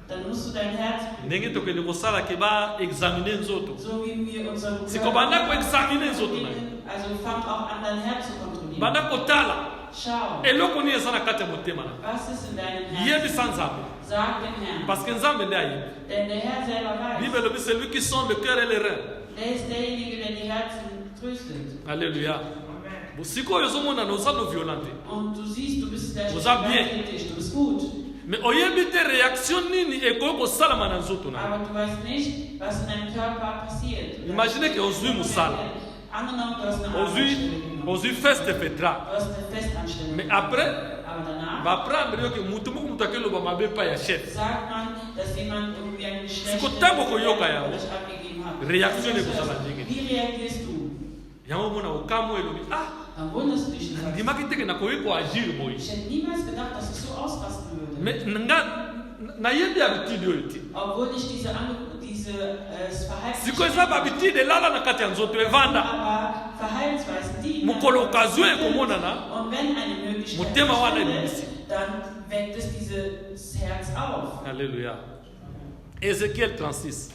Dann musst du dein Herz, ndenge tokende kosala ke baexamine nzoto so wie wir unser siko banda koexamine nzoto na yo also fang auch an, dein Herz zu kontrollieren. banda kotala Schau, eloko nini eza na kati ya motema na yo was ist in deinem Herzen? yebisa nzambe Sag dem Herrn. parce que nzambe nde ayebi Denn der Herr selber weiß. bible elobi celui qui sonde le cœur et les reins Der ist derjenige, der die Herzen tröstet. alleluya sikoyo ozomonana oza no violent te Und du siehst, du bist der Vous habt bien. Gewalttätig, du bist gut. mais oyebi te réaction nini ekoki kosalama na nzoto na yo Aber du weißt nicht, was in deinem Körper passiert. Imagine que ozwi mosala Angenommen, du hast eine ozwi Arbeitsstelle. ozwi feste petra Du hast eine Festanstellung. mais après Aber danach baprendre yoke mutu moko mutu akeloba mabe pa ya chef sagt man, dass jemand irgendwie eine schlechte Siko tango koyoka yango. Bericht abgegeben hat. Reaction ekozala ndenge Wie reagierst du? yango mona okamo elobi ah Dann wunderst du dich nicht. ndimaki teke nakoki koagir boye Ich hätte niemals gedacht, dass ich so ausrasten würde. mais nga nayebi habitude oyo te Obwohl ich diese Verhalten. siko eza bahabitude elala na kati ya nzoto evanda Aber Verhaltensweisen, die. mokolo okazio ekomonana Und wenn eine Möglichkeit Mutema wana besteht, ibibisi. dann weckt es dieses Herz auf. alleluya Ezekiel 36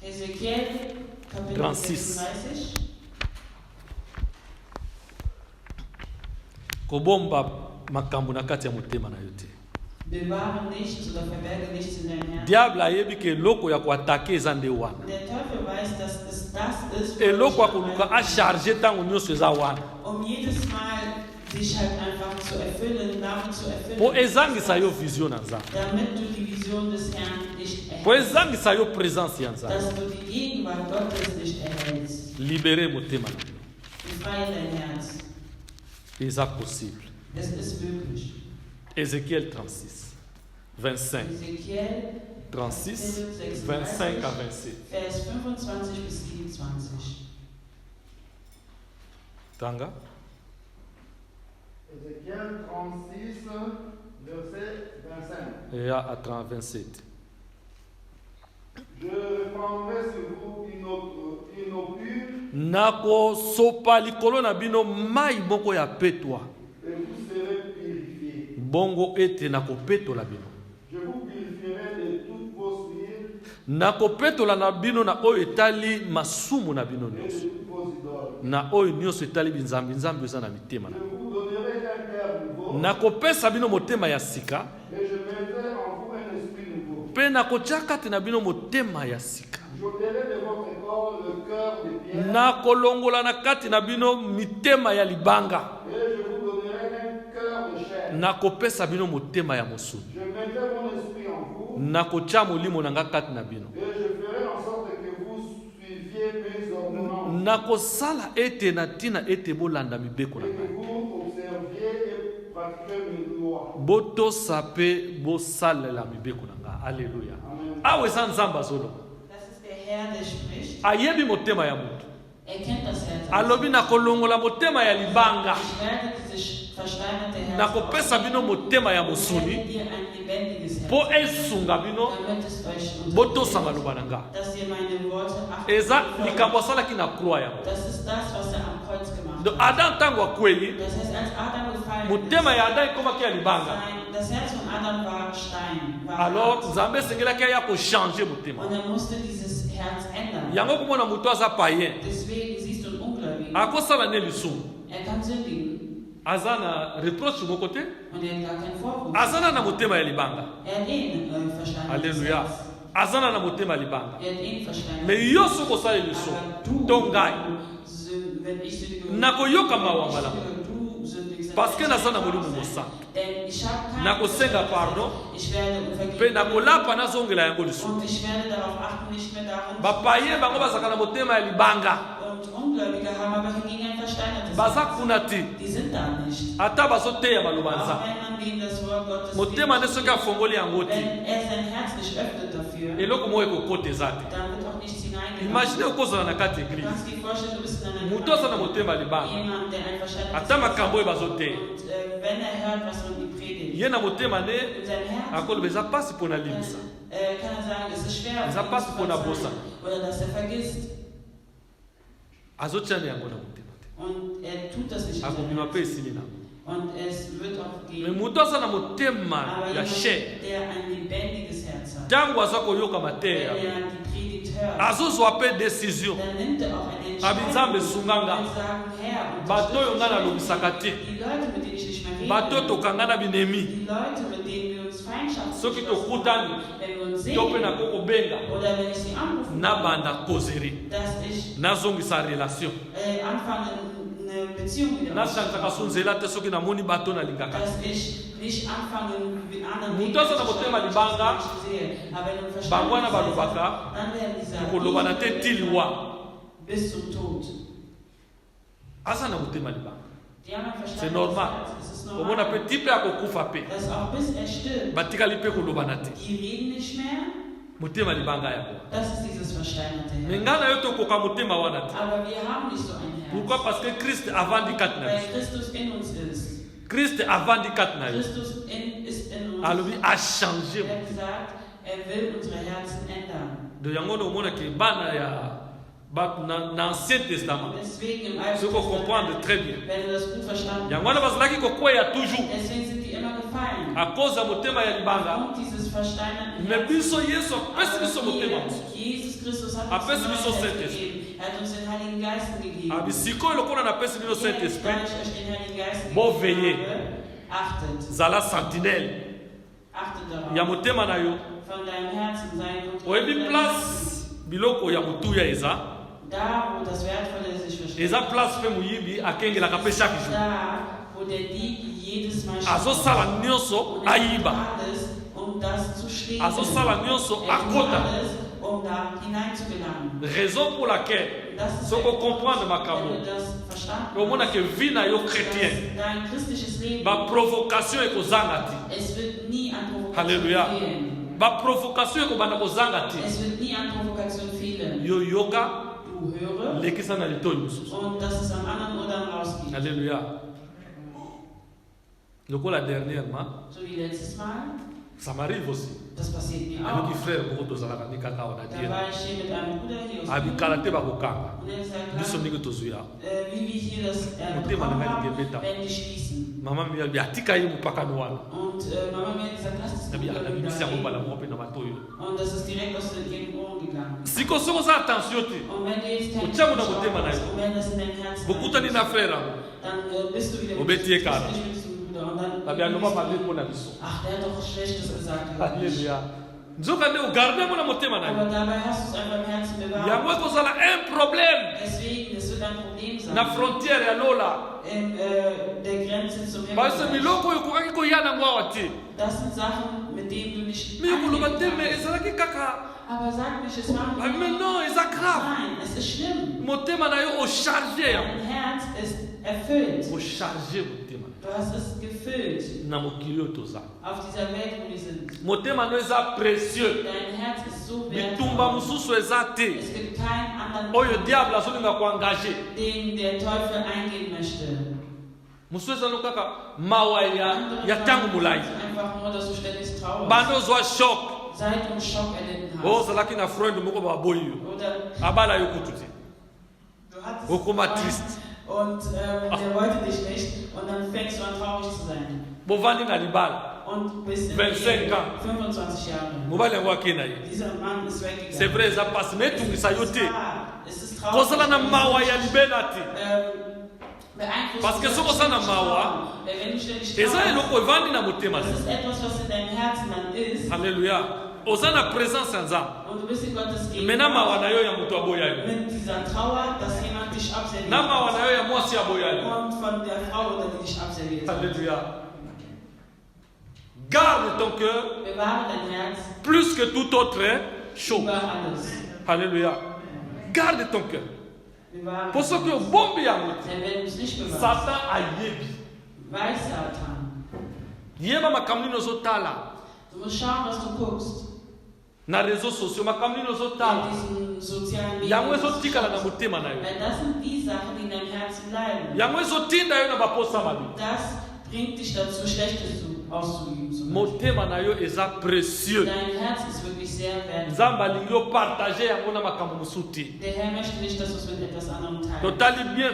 Hesekiel, Kapitel 36. 36. kobomba makambo na kati ya motema na yo te Bewahre nichts oder verberge nichts in deinem Herzen. diable ayebi ke eloko ya koatake eza nde wana Der Teufel weiß, dass es das ist, eloko ya koluka acharge ntango nyonso eza wana um jedes Mal sich halt einfach zu erfüllen, damit zu po erfüllen, ezangisa yo vision na nzambe damit du die Vision des Herrn nicht po erhältst, ezangisa yo présence ya nzambe dass du die Gegenwart Gottes nicht erhältst. libere motema na yo Befreie dein Herz. eza possible Es ist möglich. Ézéchiel 36 25 Hesekiel, 36 25 à 27 Vers 25 bis 27. tanga Ézéchiel 36, verset 25. eya à 27 Je répandrai sur vous une eau pure nakosopa likolo na bino mai moko ya petwa et vous serez purifiés. Mbongo ete nakopetola bino. Je vous purifierai de toutes vos souillures Nakopetola na bino na oyo etali masumu na bino et de nyonso. toutes vos idoles. Na oyo nyonso etali binzambi nzambi eza na mitema na. Je vous donnerai un cœur nouveau Nakopesa bino motema ya sika. et je mettrai en vous un esprit nouveau. Pe nakotia kati na bino motema ya sika. J'ôterai de votre corps le cœur de pierre Nakolongola na kati na bino mitema ya libanga. et je vous donnerai un cœur de chair. Nakopesa bino motema ya mosuni. Je mettrai mon esprit en vous Nakotia molimo na nga kati na bino. et je ferai en sorte que vous suiviez mes ordonnances Nakosala ete na tina ete bolanda mibeko na et ngai. que vous observiez et pratiquiez mes lois. Botosa pe bosalela mibeko na nga. Alléluia. Amen. Awe eza nzambe azoloba. Das ist der Herr, der spricht. Ayebi motema ya mutu. Er kennt das Herz. Alobi nakolongola motema ya libanga. Ich werde dieses versteinerte Herz Nakopesa bino motema ya und werde mosuni. dir ein lebendiges Herz, Po esunga bino. damit es euch Botosa unterstützt, maloba na nga. dass ihr meine Worte Eza achtet. likambo asalaki na croix yango. Das ist das, was er am Kreuz gemacht Donc hat. Adam ntango akweli, Das heißt, als Adam gefallen motema ya Adam ekomaki ya libanga. das Herz von Adam war Stein, war Alors hart. Nzambe esengelaki aya kochange motema. Und er musste dieses Herz ändern. Yango komona moto aza payen. Deswegen siehst du einen Ungläubigen. Akosala ne lisumu. Er kann sündigen Aza na reproche moko te. und er hat gar keinen Vorwurf. Azana na motema ya libanga. Er hat ein versteinertes Alléluia. Herz. Azana na motema ya libanga. Er hat ein versteinertes Mais yo soko osala lisumu. Aber du, To ngai. wenn ich sündige, Nakoyoka mawa malamu. du sündigst, Parce que dann naza na werde ich molimo sein. mosantu. Denn ich habe keine Nakosenga pardon. Ich werde um Pe Vergebung nakolapa nazongela yango lisumu. und ich werde darauf achten, nicht mehr darin Bapayen bango bazalaka na motema ya libanga. und Ungläubige haben aber hingegen ein versteinertes Baza Herz. kuna te. Die sind da nicht. Ata bazoteya maloba Auch nzambe. wenn man denen das Wort Gottes Motema nde gibt, soki afongoli yango te. wenn er sein Herz nicht öffnet dafür, Eloko moko ekokota eza te. dann wird auch nichts hineingelassen. Imagine okozala na kati ya Du eglise. kannst dir vorstellen, du bist in einer Moto aza na motema ya libanga. jemand, der ein versteinertes Ata Herz makambo oyo hat. bazoteya. Und wenn er hört, was man ihm predigt, Ye na motema ne in seinem Herzen, akoloba eza mpasi mpo na libusa. dann kann er sagen, es ist schwer, Eza ihm pasi zu mpona verzeihen. bosa. Oder dass er vergisst. Azotia ne yango na motema te. Und er tut das nicht in seinem akobima mpe Herzen. esili nango. Und es wird auch Me gehen. moto aza na motema Aber ya jemand, chair der ein lebendiges Herz hat, ntango aza koyoka wenn mateya er die Predigt hört, azozwa mpe décision. dann nimmt er auch eine Abi nzambe Entscheidung esunga nga. und sagen, Herr, Bato oyo nga unterstütze nalobisaka te. mich. Die Leute, mit denen ich nicht mehr Bato rede, tokanga na binemi. die Leute, mit denen wir uns Feindschaft Soki geschlossen tokutani haben, wenn wir uns to mpe sehen, nako kobenga oder wenn ich sie anrufe, nabanda kozeri dass ich nazongisa relation anfange, eine Beziehung wieder nasanzaka so nzela te soki namoni bato nalingaka. dass ich nicht anfange, mit anderen Moto aza na motema libanga, bango wana balobaka dann werden die sagen, kolobana te ti liwa bis zum Tod. aza na motema libanga. Die haben ein C'est versteinertes normal. Herz. Es ist omona normal, mpe ti mpe akokufa mpe dass auch bis er stirbt, batikali mpe kolobana te die reden nicht mehr. motema libanga yango. Das ist dieses versteinerte me Herz. ngai na yo tokoka motema wana te. Aber wir haben nicht so ein Pourquoi? Herz, Parce que Christ avandi kati na weil biso. Christus in uns ist. Christ avandi kati na yo Christus ist in uns. alobi achange. Er hat gesagt, er will unsere Herzen ändern. do yango nde omonaki bana ya bato na ancien testament Deswegen im Alten soko comprendre Testament, très bien wenn du das gut verstanden yango wana bazalaki kokweya toujours deswegen sind die immer gefallen. a cause ya motema ya libanga. Und dieses versteinerte me biso yesu apesi Aber biso motema wir, mosusu. Jesus Christus hat Apesi uns den biso Neuen Geist Saint-Esprit. gegeben. Er hat uns den Heiligen Geist gegeben. abi sikoyo lokola napesi bino saint Da esprit ich euch den Heiligen Geist Bon gegeben veiller. habe, achtet. zala sentinelle Achtet darauf. ya motema na yo Von deinem Herzen sein oyebi place biloko ya motuya eza Da, wo das Wertvolle sich versteckt. eza place mpe moyibi akengelaka mpe chaque jour Da, wo der Dieb jedes Mal azosala nyonso Und er tut ayiba alles, um das zu stehlen. azosala nyonso Er tut akota alles, um da hineinzugelangen. raison pour laquelle Das ist soko der comprendre Grund, makambo wenn du das verstanden omonake vi na yo hast, chrétien dass dein christliches Leben, baprovocation ekozanga ti. es wird nie an Provokation Halleluja. fehlen. baprovocation ekobanda kozanga ti. Es wird nie an Provokation fehlen. yo yoka Du höre lekisa na litoi mosusu. und dass es am anderen oder rausgeht. Alléluia. lokola dernièrement So wie letztes Mal. Ça m'arrive aussi. Das passiert mir Avec auch. les frères, beaucoup de Zalaka, ni kaka, on a Da dit. war ich hier mit einem Bruder hier aus Abi Berlin. karate bakokanga. Und er sagt, Biso klar, ndenge tozuya. wie wir hier das Mutima bekommen na haben, ngai gebeta. werden die schließen. Mama mi abi atika yi mpaka nwana. Und Mama mir hat gesagt, lass es Nabi wieder akabimisi yango bala gehen. mo pe na batoyo. Und das ist direkt aus ihren Ohren gegangen. Siko soko za attention te. Und wenn du jetzt kein Uchamu na Schauen mutema na hast, yo. und wenn das in deinem Herzen Bokuta ni na frère. dann bist du wieder Obeti ekara. mit diesem Bruder. Und dann Abi anoma ba lepo na biso. ach, der hat doch Schlechtes gesagt. über dich. Alléluia. Nzoka nde ugarde mo na motema na yo. Aber dabei hast du es einfach im Herzen bewahrt. Yango ekozala un problème Deswegen, es wird ein Problem sein. na frontière ya lola. In der Grenze zum Basi Himmel. biloko oyo okokaki koya nango awa te. Das sind Sachen, mit denen du nicht Mi okoloba angehen te me kannst. ezalaki kaka. Aber sag nicht, es war Abi mais non, eza grave. Nein, es ist schlimm. Motema na yo ocharge yango. Dein Herz ist erfüllt. Ocharge motema. Du hast es gefüllt Na mokili oyo toza. auf dieser Welt, wo wir sind. Motema no eza précieux. Dein Herz ist so Bitumba wertvoll. mosusu eza te. Es gibt keinen anderen, Oyo diable azolinga koengage. den der Teufel eingehen möchte. mosusu eza no kaka mawa ya ntango molai. Einfach nur, dass du ständig trauerst. Bando ozwa shock. Seit du einen Schock erlitten hast. ozalaki na freund moko baboyi yo. Oder abala yo kutu te. du hattest Okoma einen Freund triste. und der wollte dich nicht und dann fängst du an traurig zu sein. Bovandi na libala. Und bist in 25 ans. 25 Jahre. Mobali yango akei na ye. Dieser Mann ist C'est weggegangen. vrai eza pasi me etungisa yo te. Es ist traurig. kozala na mawa ya libela te. Beeinflusst Parce que dich so kozala na mawa, wenn du ständig eza trauerst, eloko evandi na motema na das yo. ist etwas, was in deinem Herzen dann ist. Halleluja. oza na présence ya nzambe. Und du bist in Gottes me na mawa Gegenwart na yo ya moto aboya yo. mit dieser Trauer, dass jemand dich abserviert. na mawa na yo ya mwasi aboya yo. Und von der Frau, oder die dich abserviert hat. Alléluia. Garde ton cœur Bewahre dein Herz plus que toute autre chose. über alles. Alléluia. Garde ton cœur. Bewahre Pour ce dein que Herz. bombe yango te. Denn wenn du es nicht bewahrst, Satan ayebi. weiß Satan. Yeba makambo nini ozotala Du musst schauen, was du guckst. na réseaux sociaux, makambo nini ozotala In diesen sozialen yango Medien. ezotikala na motema na yo. Weil das sind die Sachen, die in deinem Herzen bleiben. yango ezotinda yo na baposa mabe. Das bringt dich dazu, Schlechtes auszuüben. zum Beispiel. motema na yo eza précieux. Dein Herz ist wirklich sehr wertvoll. nzambe alingi opartage yango na makambo mosusu te. Der Herr möchte nicht, dass du es mit etwas anderem teilst. totali bien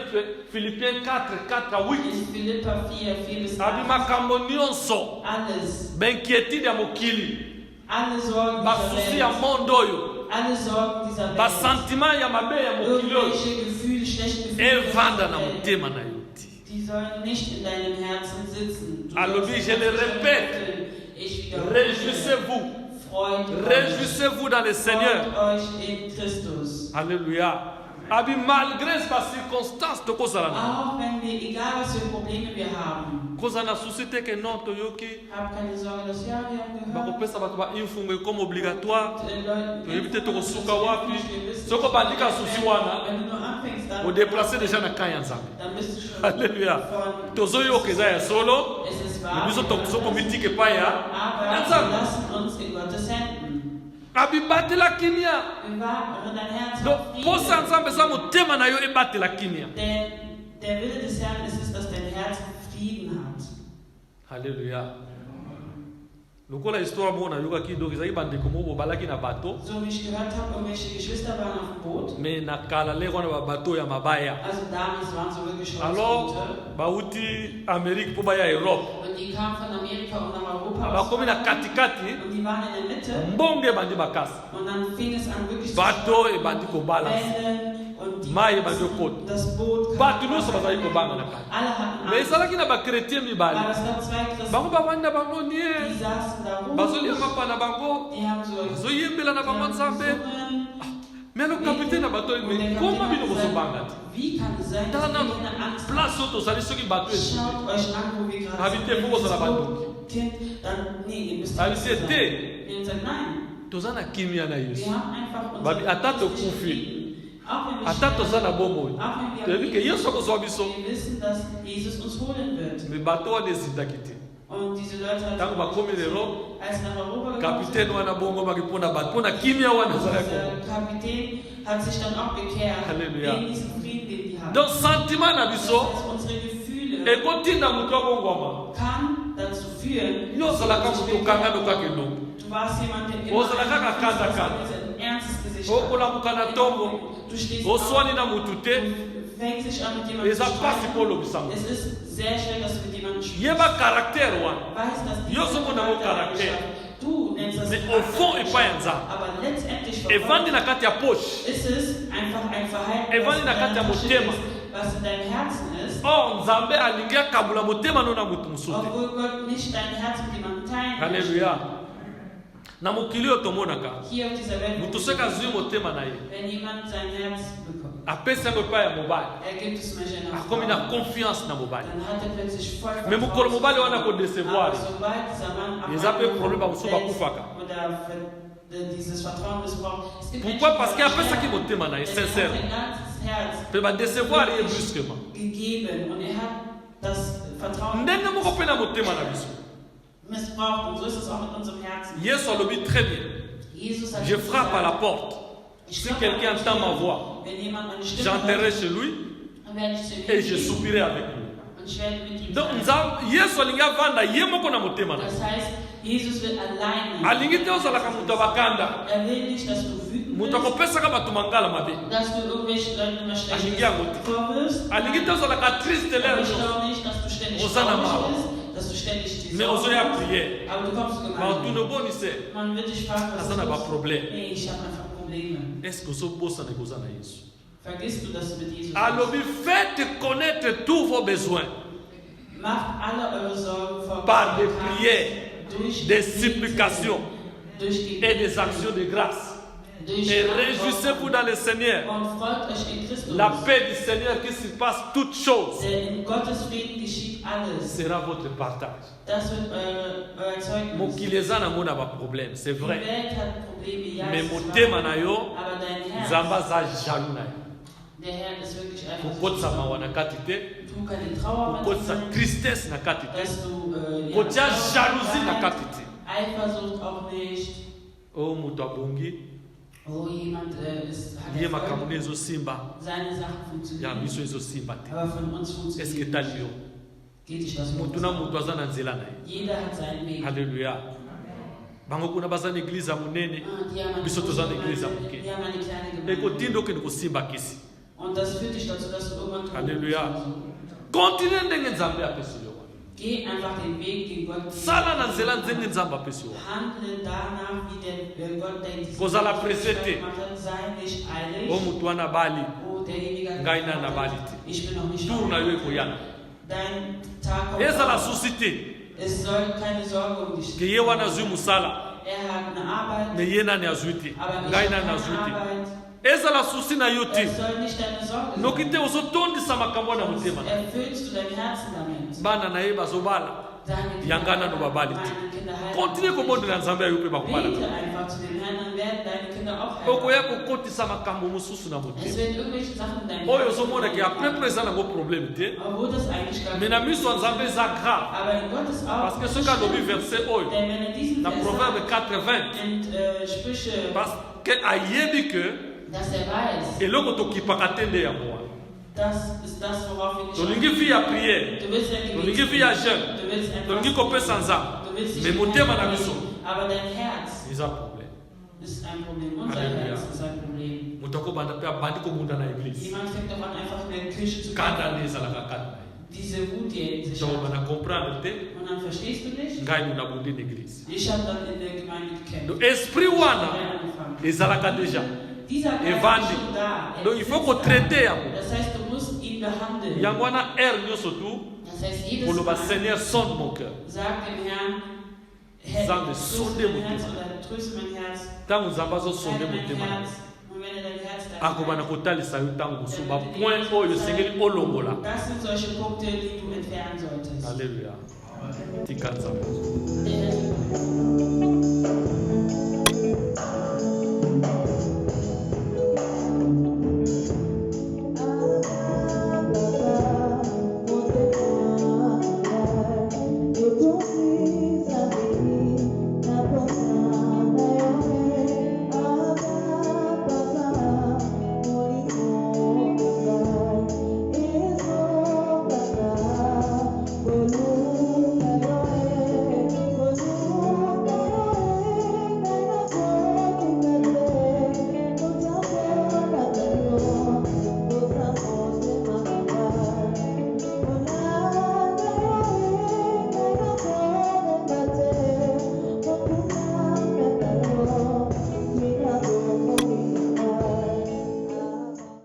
Philippiens 4, 4 à 8. In Philippa 4, 4 bis abi 8. makambo nyonso Alles, bainquiétude ya mokili, alle Sorgen basusi dieser ya Welt, monde oyo, alle Sorgen dieser Welt, basentiment ya mabe ya mokili oyo irgendwelche Gefühle, schlechte Gefühle, evanda na dieser Welt, motema na yo te. die sollen nicht in deinem Herzen sitzen. Du Alors, sollst je le nicht répète, vermitteln. Ich wiederhole, Réjouissez-vous, freut euch, réjouissez-vous dans le Seigneur. freut euch in Christus. Alléluia. Abi malgré ces circonstances tokozala na Auch wenn wir, egal was für Probleme wir haben, kozala na susi te ke non toyoki hab keine Sorge, dass ja, wir haben gehört. bakopesa bato bainfungo comme obligatoire. Leuten, toyebi te tokosuka wapi soko bandika susi wana wenn du nur anfängst, dann odeplace déjà na camp ya nzambe. dann bist du schon Alléluia. von, tozoyoka eza ya solo es ist me wahr, biso tokomitike epai ya aber wir nzambe. lassen uns in Gottes Händen. abibatela kimia. Bewahre dein Herz donc auf posa ya Frieden. nzambe eza motema na yo ebatela kimia. Denn der Wille des Herrn ist es, dass dein Herz Frieden hat. Alléluia. lokola histoire moko nayokaki donc ezalaki bandeko moko bobalaki na bato So wie ich gehört habe, irgendwelche Geschwister waren auf dem Boot. me na kala leko wana babato ya mabaya. Also damals waren so wirklich alors Holzboote. bauti amérique mpo baya europe Und die kamen von Amerika und nach Europa. bakomi na katikati Und die waren in der Mitte. mbongo ebandi makasi, Und dann fing es an wirklich zu bato ebandi kobala, Wellen und die, mai ebandi okota, das Boot kam. bato nyonso bazali kobanga na kati. Alle hatten me Angst. ezalaki na bakretien Aber mibale es gab zwei Christen, bango bavandi na bango die nie saßen da rum. bazolia mapa na bango Die haben so bazoyembela na bango nzambe. gesungen. me alo kapitaine na bato Und der me Kapitän koma hat bino gesagt, kozobanga te wie kann es sein, dass tala wir na keine Angst haben? place oyo tozali soki bato ezwi Schaut euch an, wo wir gerade Habite sind. Wenn Fokus oder das Boot Bandung? Kind, dann, nee, ihr müsst Ali nicht se sein. te Wir haben gesagt, nein. toza na kimia na Wir yesu haben einfach Babi, unseren ata christlichen tokufi, Frieden. Auch wenn wir ata toza na sterben, bomoi auch wenn wir toyebi ke yesu akozwa biso wir wissen, dass Jesus uns holen wird. me bato wana ezindaki te. Und diese Leute ntango bakomi lelo als nach Europa gekommen kapitaine wana bongomaki mpona bato mpona kimia wana ezalaki der Kapitän hat sich dann auch bekehrt. Halleluja. Wegen diesem Frieden, den die haben. donc sentiment na biso Das heißt, unsere Gefühle ekotinda moto abongwama kann dazu führen. Yo zalaka mutokanga nokakendo. Du warst jemand, der Oh, immer zalaka kanda kanda. ein ernstes Gesicht Okolamuka na tongo. Du stehst Oswani na mutute. fängst dich an mit jemandem Eza zu pasi streiten. polo bisango. Es ist sehr schön, dass du mit jemandem sprichst. Yeba caractère wana. Weiß, dass Yo somo na mo caractère. Du nennst das Mais au fond et pas en zam. aber letztendlich Evandi na kati ya poche. ist es einfach ein Verhalten, Evandi na kati ya motema. was in deinem Herzen ist, Oh, Nzambe alingi akabula motema no na mutu mususu. obwohl Gott nicht dein Herz mit jemandem teilen möchte. Haleluya. Na mokili oyo tomonaka. Hier auf dieser Welt, Mutu soki azwi motema na ye. wenn jemand sein Herz bekommt, Apesi yango epai ya mobali. gibt es zum Beispiel eine Akomi na Frau, confiance na mobali. dann hat er plötzlich voll Mais mokolo mobali wana Aber kodecevoir. sobald dieser Mann Eza pe Ablehnung problème bamosusu fällt bakufaka. oder dieses Vertrauen missbraucht, es gibt Pourquoi? Menschen, Parce die que apesaki motema na ye er hat sincère. sein ganzes Herz Mpe badecevoir ye brusquement. gegeben und er hat das Vertrauen Ndenge moko mpe na motema na biso. missbraucht und so ist es auch mit unserem Herzen. Yesu alobi très bien. Jesus hat Je gesagt, frappe à la porte. ich Si klopfe quelqu'un an die entend ma Tür. voix, Wenn jemand meine Stimme j'entrerai hört, chez lui dann werde ich zu ihm et je gehen soupirai avec lui. und ich werde mit ihm Donc sein. Yesu alingi avanda ye moko na motema na ye. Das heißt, Jesus will alleine. Alingi te ozalaka moto ya bakanda. Er will nicht, dass du wütend Moto bist, akopesaka bato mangala mabe. dass du irgendwelchen Leuten immer Alingi yango Schlechtes te. vorwirfst. Alingi te ozalaka triste Er lelo möchte nyonso. auch nicht, dass du ständig Ozana traurig mawa. bist, dass du ständig die Mais Sorgen ozoya hast. priere. Aber du kommst Ma gemein. otuna obonise. Man wird dich fragen, was Aza na ist los? baproblème. Nee, ich habe einfach Probleme. Est-ce que ozobosana ekoza na Yesu? Vergisst du, dass du mit Jesus bist? Alobi faites connaître tous vos besoins Macht alle eure Sorgen vor par des Gott bekannt, prières, durch des Gebete, supplications durch die et des actions de grâce. durch Et Antworten. réjouissez-vous dans le Seigneur. Und freut euch in Christus. La paix du Seigneur qui surpasse toutes choses Denn in Gottes Frieden geschieht alles. sera votre partage. Das wird euer Zeugnis. Mokili eza na mona ba problème, c'est Die vrai. Welt hat Probleme, ja, Mais es ist motema wahr. na yo Aber dein Herz, nzambe aza jaloux na yo. der Herr ist wirklich einfach kokotisa mawa na kati te, tu keine Trauer kokotisa mehr, tristesse na kati te, dass du kotia jalousie na kati te. Eifersucht auch nicht. O moto abongi Oh, jemand hat ye Erfolg. makambo ne ezosimba Seine Sachen ya funktionieren. biso ezosimba te. Aber von uns funktioniert Eske nicht. etali yo Geht dich das moto na moto aza na nzela na ye. Jeder hat seinen Weg. Halleluya. Bango kuna baza na eglize ya monene Die haben eine biso toza na große eglize ya Gemeinde, moke die haben eine kleine Gemeinde. ekotinda okende kosimba kisi. Und das führt dich dazu, dass du irgendwann Halleluja. tot bist. Kontinue ndenge nzambe apesi yo wana. Geh einfach den Weg, den Gott dir sala na nzela ndenge nzambe apesi yo wana. handle danach, wie der Gott dir Kozala pressete. gemacht hat. Sei nicht eilig. O moto wana bali Oh, derjenige hat ngai na gesagt, na bali te. ich bin noch nicht tour na yo ekoyana. Dein Tag kommt. ezala susi te Es soll keine Sorge um dich ke ye wana azwi mosala Er hat eine Arbeit, me ye nani azwi te aber ich ngai habe nani keine azwi te Arbeit. ezala susi na yo te Es soll nicht deine Sorge sein. noki te ozotondisa makambo wana motema na yo. Erfüllst du dein Herzen damit. bana na ye bazobala Deine Kinder yanga nano babali te meine Kinder heiraten kontinue nicht. kobondela nzambe ya yo mpe bakobala Bete na einfach zu dem Herrn, dann werden deine Kinder auch okoya heiraten. kokotisa makambo mosusu na Es motema werden irgendwelche Sachen in deinem oyo Herzen ozomonaki apres eza nango probleme te obwohl das eigentlich gar me na miso ya nzambe eza grave aber in Gottes parce Augen que ist soki es alobi schlimm. verset oyo Denn wenn er diesen na Vers proverbe sagt 4:20 und Sprüche, parce que ayebi ke dass er weiß, eloko tokipaka te nde yango wana das ist das, worauf wir tolingi vi ya priere Du willst ein tolingi vi ya jeune Du willst ein tolingi kopesa nzambe Du willst me motema na biso aber dein Herz eza problème ist ein Problem. Unser Halleluja. Herz ist ein Problem. moto akobanda mpe abandi kobunda na eglise Jemand fängt doch an, einfach in der Kirche zu kanda gehen. nde ezalaka kati na ye Diese Wut, die er in sich hat. tokobanda comprendre te Und dann verstehst du nicht? ngai nabundi na eglise Ich habe dann in der Gemeinde gekämpft. donc esprit wana Angefangen. ezalaka déjà Dieser Geist evandi ist schon da. Er donc il faut sitzt da. kotraite yango Das heißt, du musst ihn behandeln. yango wana aire nyonso tu Das heißt, jedes koloba Mal seigneur sonde mon cœur sag dem Herrn, Herr, Sande, tröste sonde mein mon Herz cœur. oder tröste mein Herz. ntango nzambe azosonde Heile mein motema na Herz. yo Und wenn er dein Herz akobanda kotalisa yo ntango mosusu bapoint oyo esengeli olongola Das sind solche Punkte, die du entfernen solltest. alleluya tika nzambe Der